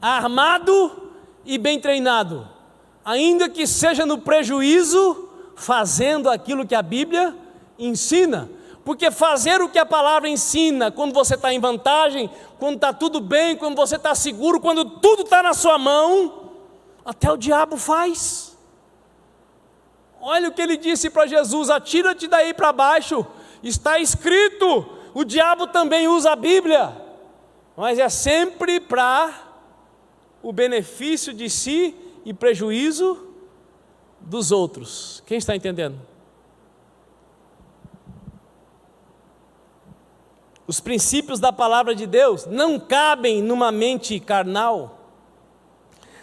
armado e bem treinado, ainda que seja no prejuízo, fazendo aquilo que a Bíblia ensina, porque fazer o que a palavra ensina, quando você está em vantagem, quando está tudo bem, quando você está seguro, quando tudo está na sua mão, até o diabo faz. Olha o que ele disse para Jesus: atira-te daí para baixo, está escrito. O diabo também usa a Bíblia, mas é sempre para o benefício de si e prejuízo dos outros. Quem está entendendo? Os princípios da palavra de Deus não cabem numa mente carnal.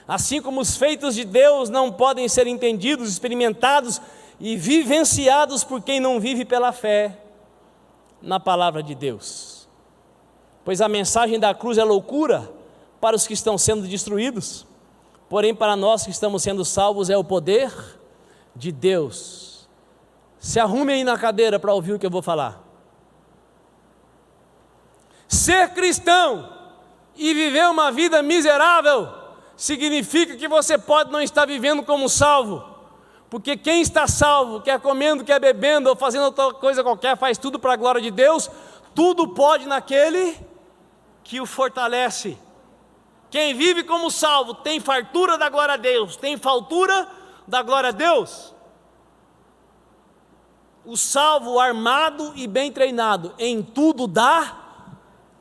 Assim como os feitos de Deus não podem ser entendidos, experimentados e vivenciados por quem não vive pela fé na palavra de Deus. Pois a mensagem da cruz é loucura para os que estão sendo destruídos, porém para nós que estamos sendo salvos é o poder de Deus. Se arrume aí na cadeira para ouvir o que eu vou falar. Ser cristão e viver uma vida miserável significa que você pode não estar vivendo como salvo, porque quem está salvo, quer comendo, quer bebendo ou fazendo outra coisa qualquer, faz tudo para a glória de Deus, tudo pode naquele que o fortalece. Quem vive como salvo tem fartura da glória a Deus, tem faltura da glória a Deus. O salvo, armado e bem treinado, em tudo dá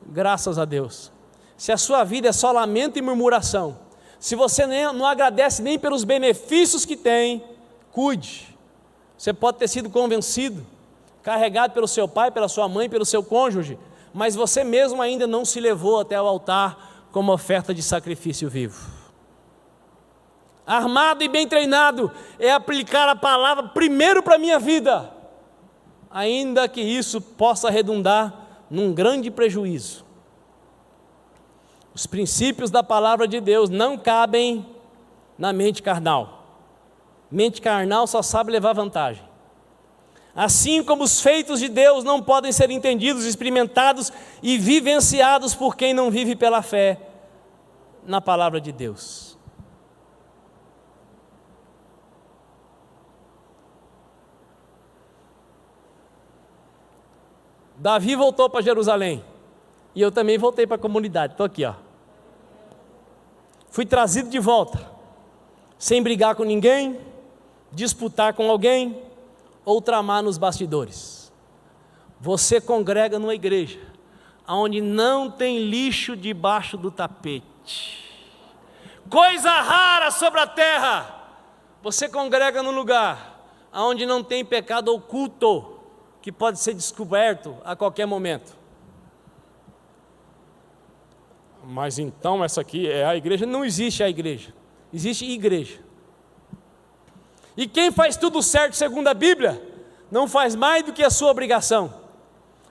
graças a Deus. Se a sua vida é só lamento e murmuração, se você não agradece nem pelos benefícios que tem, cuide. Você pode ter sido convencido, carregado pelo seu pai, pela sua mãe, pelo seu cônjuge, mas você mesmo ainda não se levou até o altar como oferta de sacrifício vivo. Armado e bem treinado é aplicar a palavra primeiro para a minha vida, ainda que isso possa redundar num grande prejuízo. Os princípios da palavra de Deus não cabem na mente carnal. Mente carnal só sabe levar vantagem. Assim como os feitos de Deus não podem ser entendidos, experimentados e vivenciados por quem não vive pela fé na palavra de Deus. Davi voltou para Jerusalém, e eu também voltei para a comunidade, estou aqui, ó. Fui trazido de volta, sem brigar com ninguém, disputar com alguém, ou tramar nos bastidores. Você congrega numa igreja, onde não tem lixo debaixo do tapete, coisa rara sobre a terra. Você congrega num lugar, onde não tem pecado oculto, que pode ser descoberto a qualquer momento. Mas então essa aqui é a igreja? Não existe a igreja, existe igreja. E quem faz tudo certo segundo a Bíblia, não faz mais do que a sua obrigação,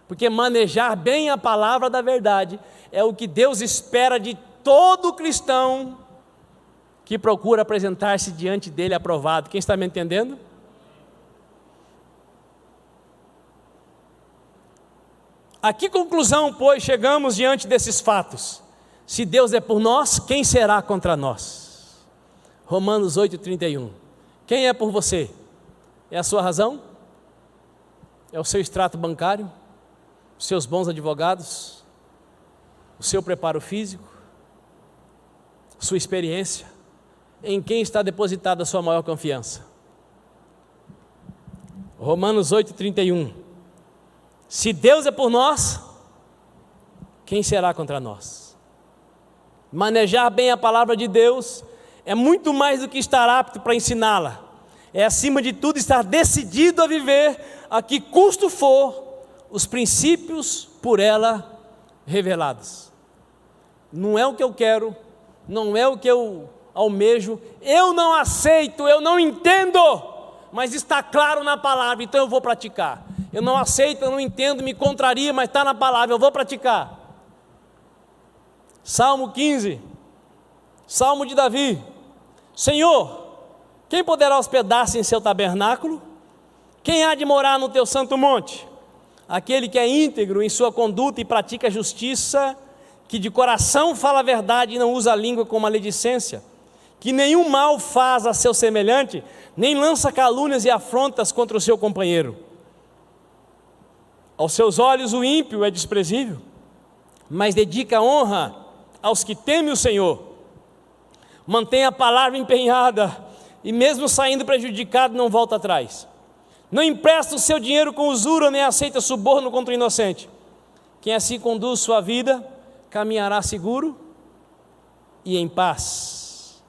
porque manejar bem a palavra da verdade é o que Deus espera de todo cristão que procura apresentar-se diante dele aprovado. Quem está me entendendo? A que conclusão, pois, chegamos diante desses fatos? Se Deus é por nós, quem será contra nós? Romanos 8,31. Quem é por você? É a sua razão? É o seu extrato bancário? Os seus bons advogados? O seu preparo físico? Sua experiência? Em quem está depositada a sua maior confiança? Romanos 8,31. Se Deus é por nós, quem será contra nós? Manejar bem a palavra de Deus é muito mais do que estar apto para ensiná-la. É, acima de tudo, estar decidido a viver, a que custo for, os princípios por ela revelados. Não é o que eu quero, não é o que eu almejo, eu não aceito, eu não entendo, mas está claro na palavra, então eu vou praticar. Eu não aceito, eu não entendo, me contraria, mas está na palavra, eu vou praticar. Salmo 15, Salmo de Davi. Senhor, quem poderá hospedar-se em seu tabernáculo? Quem há de morar no teu santo monte? Aquele que é íntegro em sua conduta e pratica a justiça, que de coração fala a verdade e não usa a língua com maledicência, que nenhum mal faz a seu semelhante, nem lança calúnias e afrontas contra o seu companheiro. Aos seus olhos o ímpio é desprezível, mas dedica honra aos que temem o Senhor. Mantém a palavra empenhada, e mesmo saindo prejudicado não volta atrás. Não empresta o seu dinheiro com usura, nem aceita suborno contra o inocente. Quem assim conduz sua vida, caminhará seguro e em paz.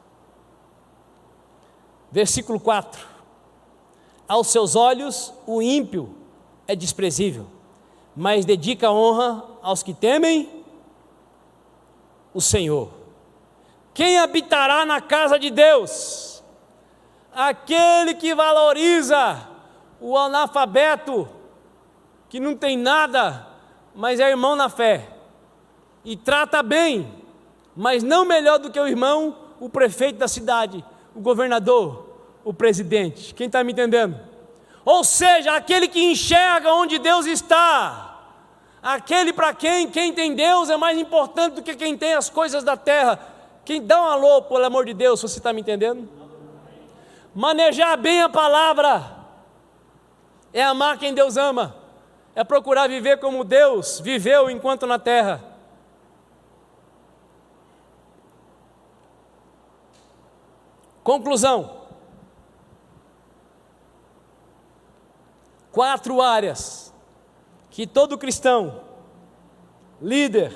Versículo 4: aos seus olhos o ímpio é desprezível, mas dedica honra aos que temem o Senhor. Quem habitará na casa de Deus? Aquele que valoriza o analfabeto, que não tem nada, mas é irmão na fé, e trata bem, mas não melhor do que o irmão, o prefeito da cidade, o governador, o presidente. Quem está me entendendo? Ou seja, aquele que enxerga onde Deus está, aquele para quem tem Deus é mais importante do que quem tem as coisas da terra. Quem dá um alô, pelo amor de Deus, você está me entendendo? Manejar bem a palavra é amar quem Deus ama, é procurar viver como Deus viveu enquanto na terra. Conclusão: 4 áreas que todo cristão, líder,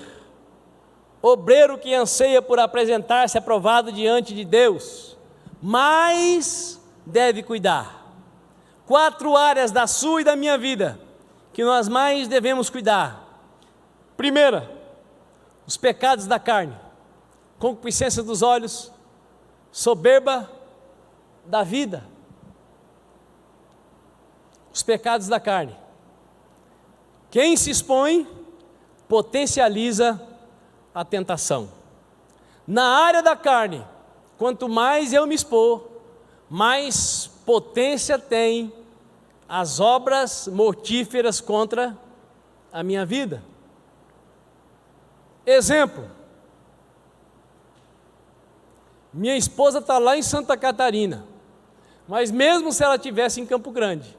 obreiro que anseia por apresentar-se aprovado diante de Deus, mais deve cuidar. 4 áreas da sua e da minha vida que nós mais devemos cuidar. Primeira, os pecados da carne, concupiscência dos olhos, soberba da vida. Os pecados da carne. Quem se expõe potencializa a tentação. Na área da carne, quanto mais eu me expor, mais potência tem as obras mortíferas contra a minha vida. Exemplo: minha esposa está lá em Santa Catarina, mas mesmo se ela estivesse em Campo Grande,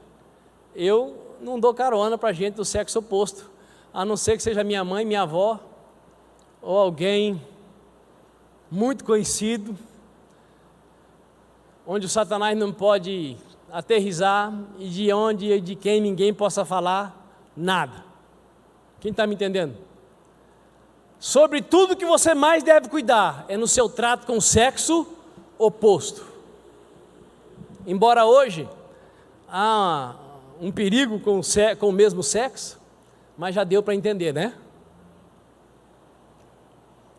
eu não dou carona para gente do sexo oposto, a não ser que seja minha mãe, minha avó, ou alguém muito conhecido, onde o Satanás não pode aterrissar e de onde e de quem ninguém possa falar nada. Quem está me entendendo? Sobre tudo que você mais deve cuidar é no seu trato com o sexo oposto. Embora hoje há um perigo com o mesmo sexo, mas já deu para entender, né?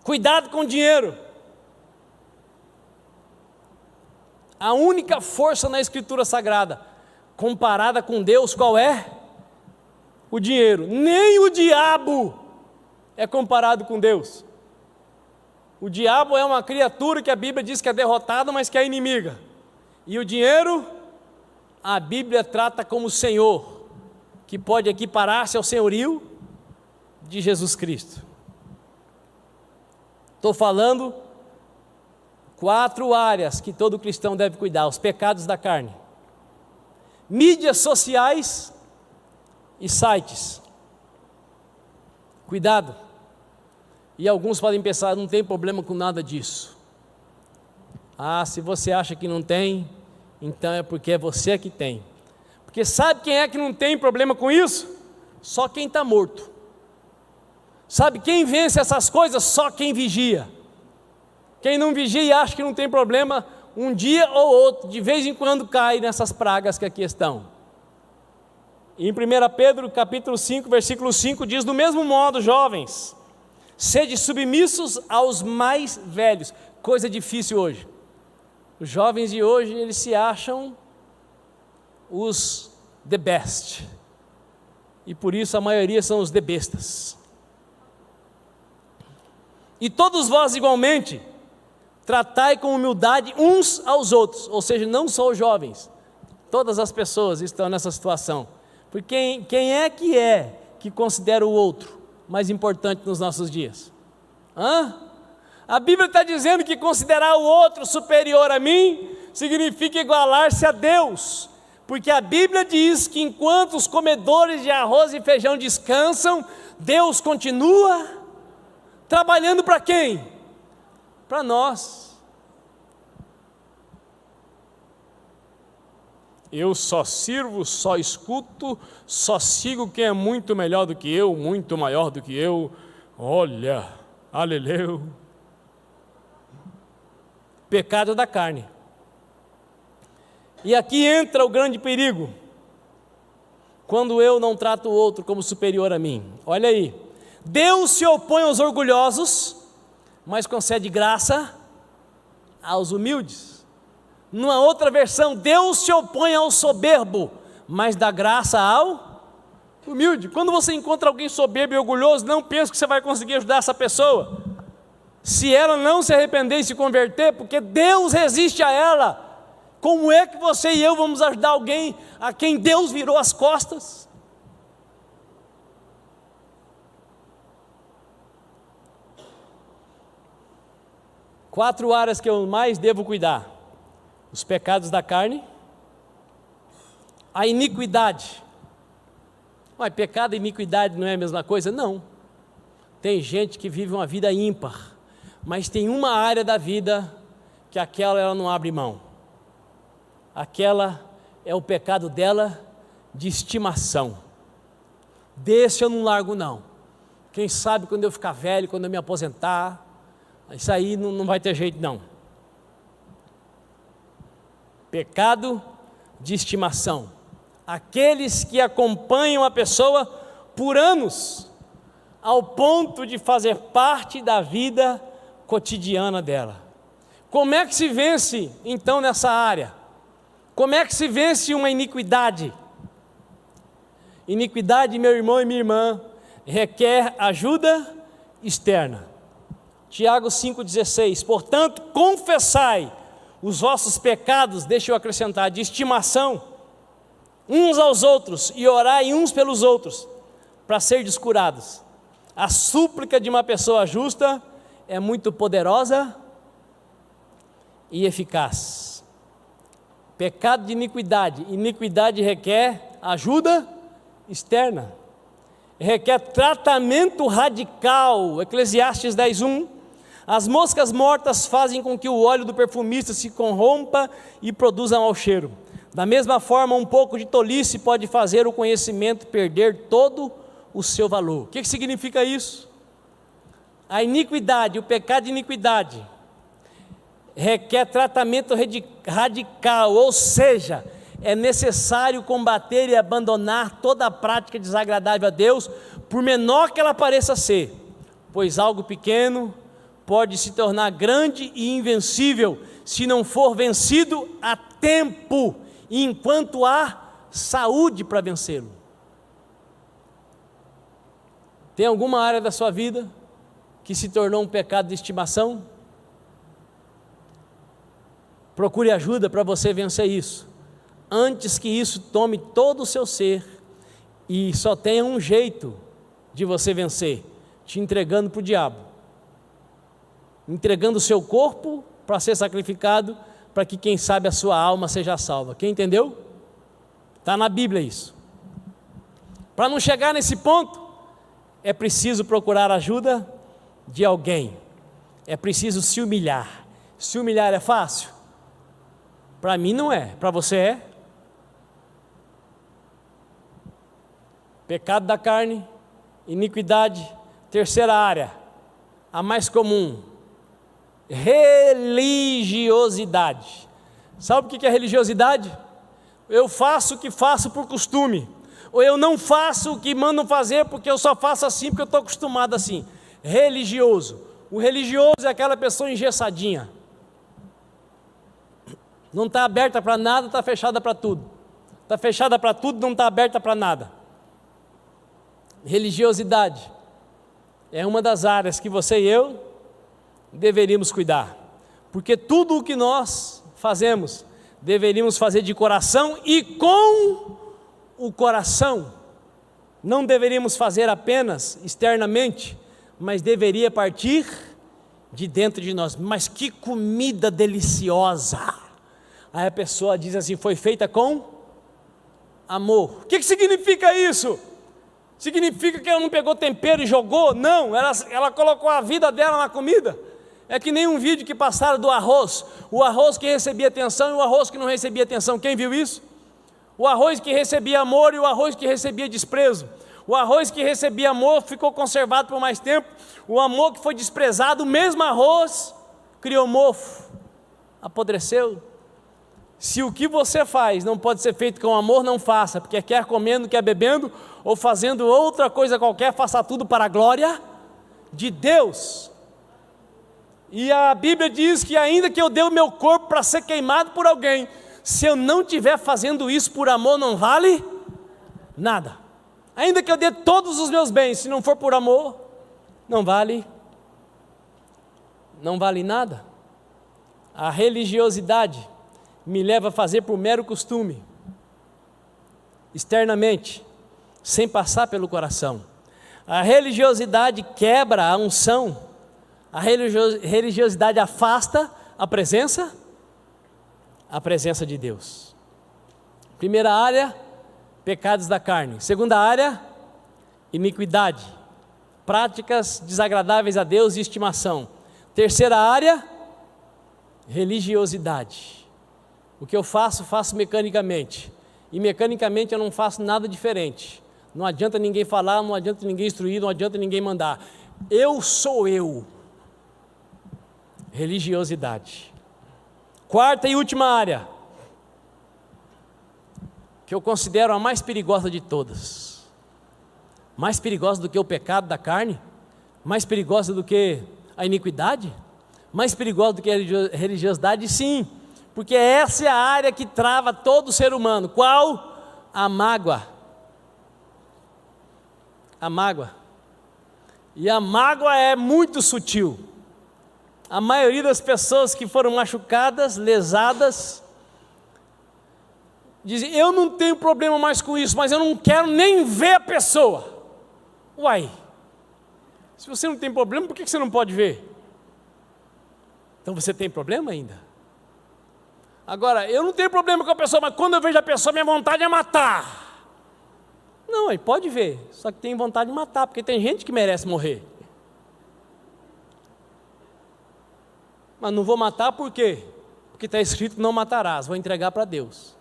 Cuidado com o dinheiro. A única força na Escritura Sagrada, comparada com Deus, qual é? O dinheiro. Nem o diabo é comparado com Deus. O diabo é uma criatura que a Bíblia diz que é derrotada, mas que é inimiga. E o dinheiro, a Bíblia trata como Senhor, que pode equiparar-se ao senhorio de Jesus Cristo. Estou falando 4 áreas que todo cristão deve cuidar: os pecados da carne, mídias sociais e sites. Cuidado. E alguns podem pensar, não tem problema com nada disso. Ah, se você acha que não tem, então é porque é você que tem. Porque sabe quem é que não tem problema com isso? Só quem está morto. Sabe quem vence essas coisas? Só quem vigia. Quem não vigia e acha que não tem problema, um dia ou outro, de vez em quando cai nessas pragas que aqui estão. Em 1 Pedro capítulo 5, versículo 5 diz: do mesmo modo, jovens, sede submissos aos mais velhos. Coisa difícil hoje. Os jovens de hoje, eles se acham os the best, e por isso a maioria são os the bestas. E todos vós igualmente, tratai com humildade uns aos outros, ou seja, não só os jovens, todas as pessoas estão nessa situação. Porque quem é que considera o outro mais importante nos nossos dias? A Bíblia está dizendo que considerar o outro superior a mim significa igualar-se a Deus, porque a Bíblia diz que enquanto os comedores de arroz e feijão descansam, Deus continua trabalhando para quem? Para nós. Eu só sirvo, só escuto, só sigo quem é muito melhor do que eu, muito maior do que eu. Olha, aleleu. pecado da carne. E aqui entra o grande perigo, quando eu não trato o outro como superior a mim. Olha aí, Deus se opõe aos orgulhosos, mas concede graça aos humildes. Numa outra versão, Deus se opõe ao soberbo, mas dá graça ao humilde. Quando você encontra alguém soberbo e orgulhoso, não pense que você vai conseguir ajudar essa pessoa, se ela não se arrepender e se converter, porque Deus resiste a ela. Como é que você e eu vamos ajudar alguém a quem Deus virou as costas? Quatro áreas que eu mais devo cuidar: os pecados da carne, a iniquidade. Mas pecado e iniquidade não é a mesma coisa? Não. Tem gente que vive uma vida ímpar, mas tem uma área da vida que aquela ela não abre mão. Aquela é o pecado dela de estimação. Desse eu não largo não. Quem sabe quando eu ficar velho, quando eu me aposentar, isso aí não vai ter jeito não. Pecado de estimação. Aqueles que acompanham a pessoa por anos, ao ponto de fazer parte da vida cotidiana dela. Como é que se vence então nessa área? Como é que se vence uma iniquidade? Iniquidade, meu irmão e minha irmã, requer ajuda externa. Tiago 5,16, portanto, confessai os vossos pecados, deixa eu acrescentar, de estimação, uns aos outros, e orai uns pelos outros, para serdes curados. A súplica de uma pessoa justa é muito poderosa e eficaz. Pecado de iniquidade. Iniquidade requer ajuda externa, requer tratamento radical. Eclesiastes 10:1. As moscas mortas fazem com que o óleo do perfumista se corrompa e produza mau cheiro. Da mesma forma, um pouco de tolice pode fazer o conhecimento perder todo o seu valor. O que significa isso? A iniquidade, o pecado de iniquidade, requer tratamento radical, ou seja, é necessário combater e abandonar toda a prática desagradável a Deus, por menor que ela pareça ser, pois algo pequeno pode se tornar grande e invencível, se não for vencido a tempo, e enquanto há saúde para vencê-lo. Tem alguma área da sua vida que se tornou um pecado de estimação? Procure ajuda para você vencer isso, antes que isso tome todo o seu ser, e só tenha um jeito de você vencer: te entregando para o diabo, entregando o seu corpo para ser sacrificado, para que quem sabe a sua alma seja salva. Quem entendeu? Está na Bíblia isso. Para não chegar nesse ponto, é preciso procurar ajuda de alguém, é preciso se humilhar. Se humilhar é fácil? Para mim não é, para você é. Pecado da carne, iniquidade. Terceira área, a mais comum, religiosidade. Sabe o que é religiosidade? Eu faço o que faço por costume, ou eu não faço o que mandam fazer porque eu só faço assim porque eu estou acostumado assim. Religioso. O religioso é aquela pessoa engessadinha, não está aberta para nada, está fechada para tudo. Está fechada para tudo, não está aberta para nada. Religiosidade é uma das áreas que você e eu deveríamos cuidar, porque tudo o que nós fazemos, deveríamos fazer de coração e com o coração. Não deveríamos fazer apenas externamente, mas deveria partir de dentro de nós. Mas que comida deliciosa! Aí a pessoa diz assim: foi feita com amor. O que significa isso? Significa que ela não pegou tempero e jogou? Não, ela colocou a vida dela na comida. É que nem um vídeo que passaram do arroz, o arroz que recebia atenção e o arroz que não recebia atenção. Quem viu isso? O arroz que recebia amor e o arroz que recebia desprezo. O arroz que recebia amor ficou conservado por mais tempo. O amor que foi desprezado, o mesmo arroz criou mofo. Apodreceu? Se o que você faz não pode ser feito com amor, não faça, porque quer comendo, quer bebendo, ou fazendo outra coisa qualquer, faça tudo para a glória de Deus. E a Bíblia diz que ainda que eu dê o meu corpo para ser queimado por alguém, se eu não estiver fazendo isso por amor, não vale nada. Ainda que eu dê todos os meus bens, se não for por amor, não vale nada. A religiosidade me leva a fazer por mero costume, externamente, sem passar pelo coração. A religiosidade quebra a unção, a religiosidade afasta a presença de Deus. Primeira área, pecados da carne. Segunda área, iniquidade, práticas desagradáveis a Deus e estimação. Terceira área, religiosidade. O que eu faço mecanicamente. E mecanicamente eu não faço nada diferente. Não adianta ninguém falar, não adianta ninguém instruir, não adianta ninguém mandar. Eu sou eu. Religiosidade. Quarta e última área, que eu considero a mais perigosa de todas. Mais perigosa do que o pecado da carne? Mais perigosa do que a iniquidade? Mais perigosa do que a religiosidade? Sim, porque essa é a área que trava todo ser humano. Qual? A mágoa. A mágoa. E a mágoa é muito sutil. A maioria das pessoas que foram machucadas, lesadas, dizem: eu não tenho problema mais com isso, mas eu não quero nem ver a pessoa. Uai, se você não tem problema, por que você não pode ver? Então você tem problema ainda? Agora, eu não tenho problema com a pessoa, mas quando eu vejo a pessoa, minha vontade é matar. Não, aí pode ver, só que tem vontade de matar, porque tem gente que merece morrer. Mas não vou matar por quê? Porque está escrito: não matarás, vou entregar para Deus.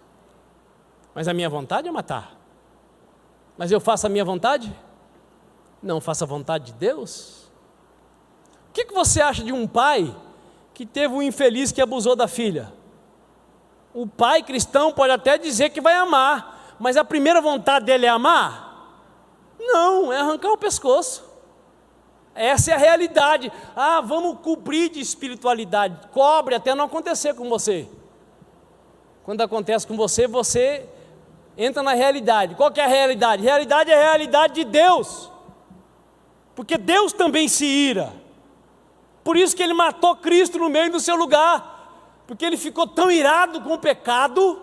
Mas a minha vontade é matar. Mas eu faço a minha vontade? Não faço a vontade de Deus? O que você acha de um pai que teve um infeliz que abusou da filha? O pai cristão pode até dizer que vai amar, mas a primeira vontade dele é amar? Não, é arrancar o pescoço. Essa é a realidade. Vamos cobrir de espiritualidade. Cobre até não acontecer com você. Quando acontece com você, você entra na realidade. Qual que é a realidade? Realidade é a realidade de Deus. Porque Deus também se ira. Por isso que Ele matou Cristo no meio do seu lugar. Porque Ele ficou tão irado com o pecado,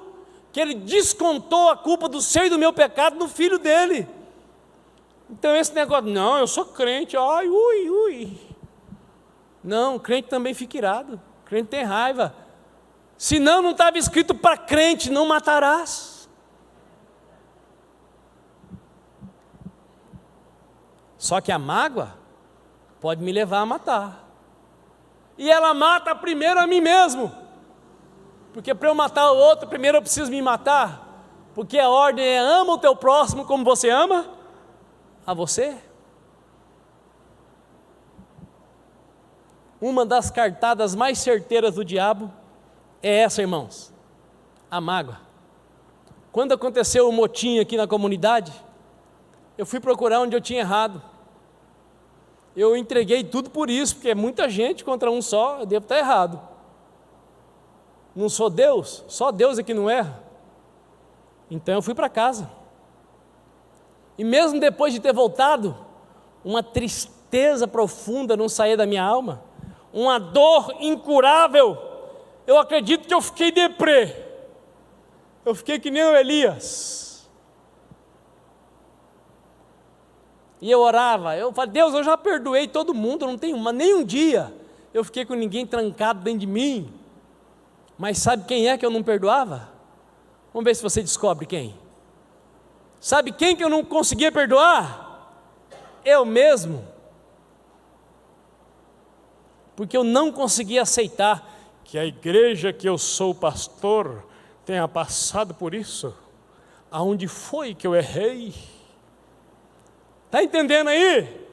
que Ele descontou a culpa do seu e do meu pecado no Filho dEle. Então esse negócio: não, eu sou crente, ai, ui. Não, crente também fica irado, crente tem raiva. Senão não estava escrito para crente: não matarás. Só que a mágoa pode me levar a matar. E ela mata primeiro a mim mesmo. Porque para eu matar o outro, primeiro eu preciso me matar. Porque a ordem é: ama o teu próximo como você ama a você. Uma das cartadas mais certeiras do diabo é essa, irmãos: a mágoa. Quando aconteceu o motim aqui na comunidade, eu fui procurar onde eu tinha errado. Eu entreguei tudo por isso, porque é muita gente contra um só, eu devo estar errado. Não sou Deus? Só Deus é que não erra. Então eu fui para casa. E mesmo depois de ter voltado, uma tristeza profunda não saía da minha alma, uma dor incurável. Eu acredito que eu fiquei deprê. Eu fiquei que nem o Elias. E eu orava, eu falei: Deus, eu já perdoei todo mundo, não tenho nem um dia eu fiquei com ninguém trancado dentro de mim. Mas sabe quem é que eu não perdoava? Vamos ver se você descobre quem. Sabe quem que eu não conseguia perdoar? Eu mesmo. Porque eu não conseguia aceitar que a igreja que eu sou pastor tenha passado por isso. Aonde foi que eu errei? Está entendendo aí?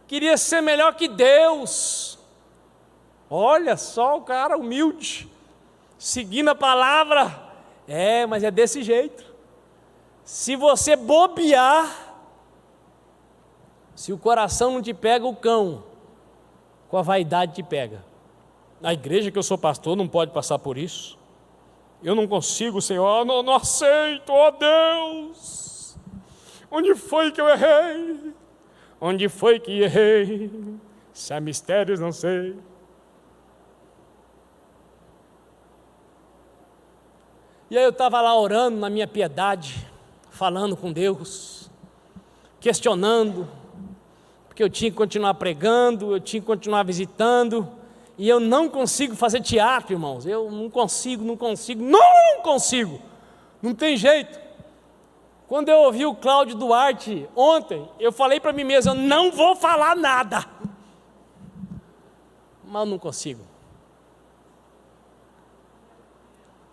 Queria ser melhor que Deus. Olha só o cara humilde. seguindo a palavra. Mas é desse jeito. Se você bobear, se o coração não te pega, o cão com a vaidade te pega. Na igreja que eu sou pastor não pode passar por isso. Eu não consigo, Senhor, não aceito, ó Deus. Onde foi que eu errei? Onde foi que errei? Se há mistérios, não sei. E aí eu estava lá orando na minha piedade, falando com Deus, questionando, porque eu tinha que continuar pregando, eu tinha que continuar visitando, e eu não consigo fazer teatro, irmãos. Eu não consigo, não tem jeito. Quando eu ouvi o Cláudio Duarte ontem, eu falei para mim mesmo, eu não vou falar nada, mas eu não consigo.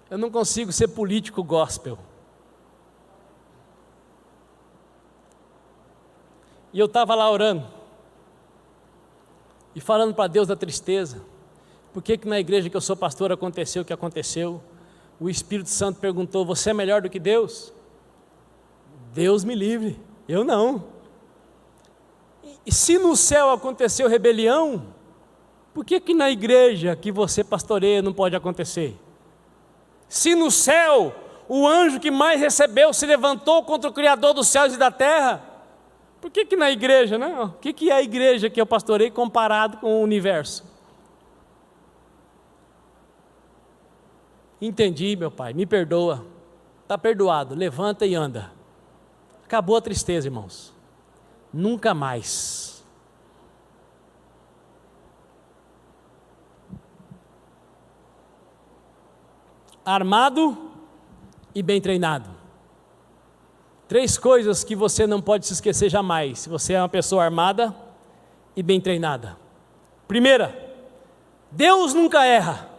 Eu não consigo ser político gospel. E eu estava lá orando, e falando para Deus da tristeza. Por que na igreja que eu sou pastor aconteceu o que aconteceu? O Espírito Santo perguntou, você é melhor do que Deus? Deus me livre, eu não. E se no céu aconteceu rebelião, por que na igreja que você pastoreia não pode acontecer? Se no céu o anjo que mais recebeu se levantou contra o Criador dos céus e da terra, por que na igreja, né? O que é a igreja que eu pastorei comparado com o universo? Entendi, meu Pai, me perdoa, está perdoado, levanta e anda. Acabou a tristeza, irmãos, nunca mais. Armado e bem treinado. 3 coisas que você não pode se esquecer jamais, se você é uma pessoa armada e bem treinada. Primeira, Deus nunca erra.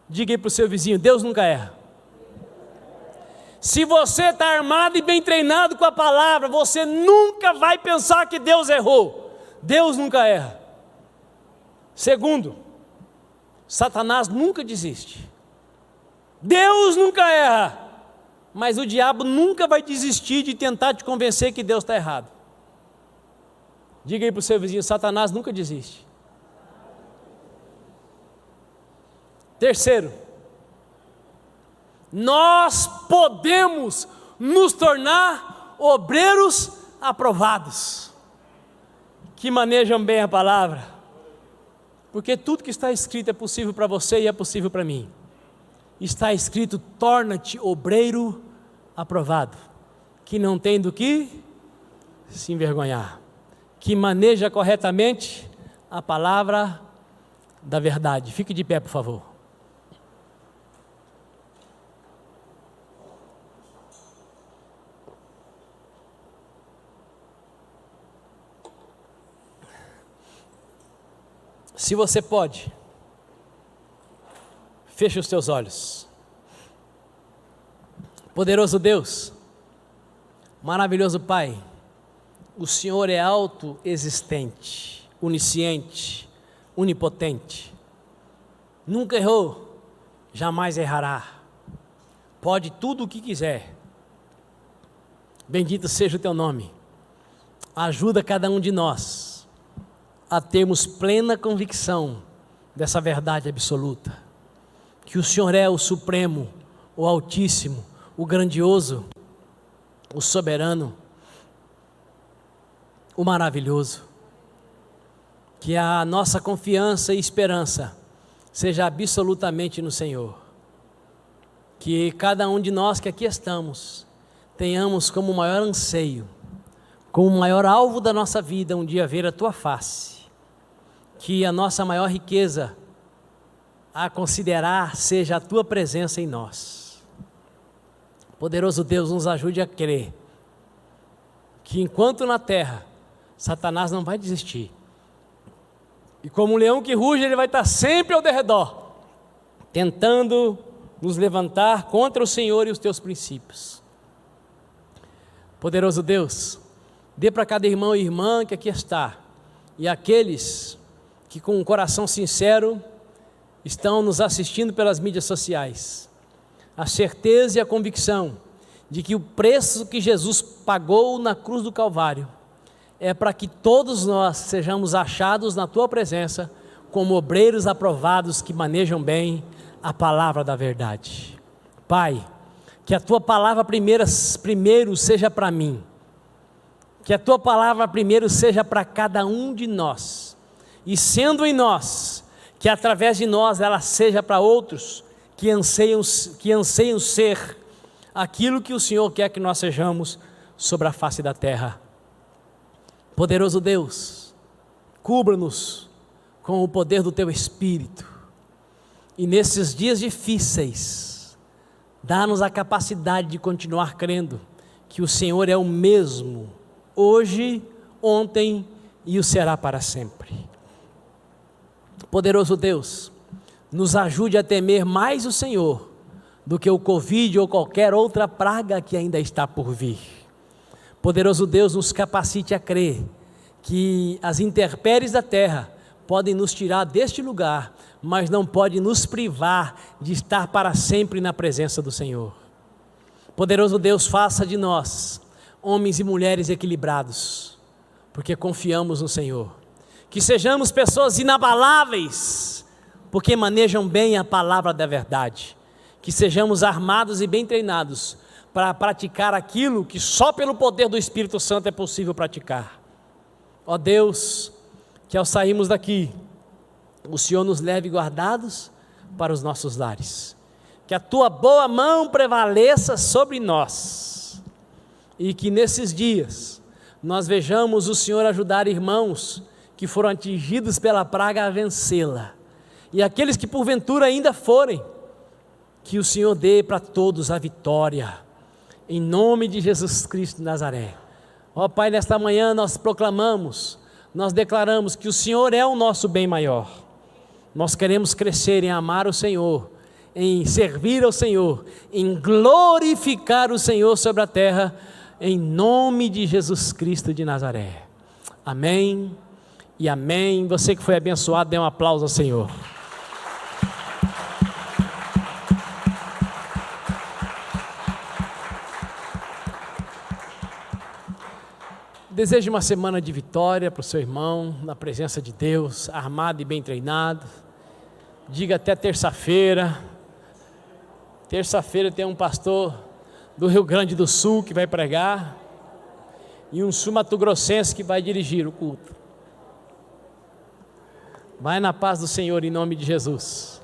Diga aí para o seu vizinho, Deus nunca erra. Se você está armado e bem treinado com a palavra, você nunca vai pensar que Deus errou. Deus nunca erra. Segundo, Satanás nunca desiste. Deus nunca erra. Mas o diabo nunca vai desistir de tentar te convencer que Deus está errado. Diga aí para o seu vizinho, Satanás nunca desiste. Terceiro, nós podemos nos tornar obreiros aprovados, que manejam bem a palavra, porque tudo que está escrito é possível para você e é possível para mim. Está escrito, torna-te obreiro aprovado, que não tem do que se envergonhar, que maneja corretamente a palavra da verdade. Fique de pé, por favor. Se você pode, feche os teus olhos. Poderoso Deus, maravilhoso Pai, o Senhor é autoexistente, onisciente, onipotente, nunca errou, jamais errará, pode tudo o que quiser. Bendito seja o teu nome. Ajuda cada um de nós a termos plena convicção dessa verdade absoluta, que o Senhor é o Supremo, o Altíssimo, o Grandioso, o Soberano, o Maravilhoso. Que a nossa confiança e esperança seja absolutamente no Senhor. Que cada um de nós que aqui estamos tenhamos como maior anseio, como maior alvo da nossa vida, um dia ver a Tua face. Que a nossa maior riqueza a considerar seja a Tua presença em nós. Poderoso Deus, nos ajude a crer que enquanto na terra, Satanás não vai desistir. E como um leão que ruge, ele vai estar sempre ao derredor, tentando nos levantar contra o Senhor e os Teus princípios. Poderoso Deus, dê para cada irmão e irmã que aqui está, e aqueles que com um coração sincero estão nos assistindo pelas mídias sociais, a certeza e a convicção de que o preço que Jesus pagou na cruz do Calvário é para que todos nós sejamos achados na Tua presença como obreiros aprovados que manejam bem a palavra da verdade. Pai, que a Tua palavra primeiro seja para mim, que a Tua palavra primeiro seja para cada um de nós, e sendo em nós, que através de nós ela seja para outros que anseiam ser aquilo que o Senhor quer que nós sejamos sobre a face da terra. Poderoso Deus, cubra-nos com o poder do Teu Espírito, e nesses dias difíceis, dá-nos a capacidade de continuar crendo que o Senhor é o mesmo, hoje, ontem e o será para sempre. Poderoso Deus, nos ajude a temer mais o Senhor do que o Covid ou qualquer outra praga que ainda está por vir. Poderoso Deus, nos capacite a crer que as intempéries da terra podem nos tirar deste lugar, mas não pode nos privar de estar para sempre na presença do Senhor. Poderoso Deus, faça de nós homens e mulheres equilibrados, porque confiamos no Senhor. Que sejamos pessoas inabaláveis, porque manejam bem a palavra da verdade. Que sejamos armados e bem treinados para praticar aquilo que só pelo poder do Espírito Santo é possível praticar. Ó Deus, que ao sairmos daqui, o Senhor nos leve guardados para os nossos lares. Que a Tua boa mão prevaleça sobre nós, e que nesses dias nós vejamos o Senhor ajudar irmãos que foram atingidos pela praga a vencê-la, e aqueles que porventura ainda forem, que o Senhor dê para todos a vitória, em nome de Jesus Cristo de Nazaré. Ó Pai, nesta manhã nós proclamamos, nós declaramos que o Senhor é o nosso bem maior. Nós queremos crescer em amar o Senhor, em servir ao Senhor, em glorificar o Senhor sobre a terra, em nome de Jesus Cristo de Nazaré. Amém e amém. Você que foi abençoado, dê um aplauso ao Senhor. Desejo uma semana de vitória para o seu irmão, na presença de Deus, armado e bem treinado. Diga até terça-feira. Terça-feira tem um pastor do Rio Grande do Sul que vai pregar, e um sul-mato-grossense que vai dirigir o culto. Vai na paz do Senhor, em nome de Jesus.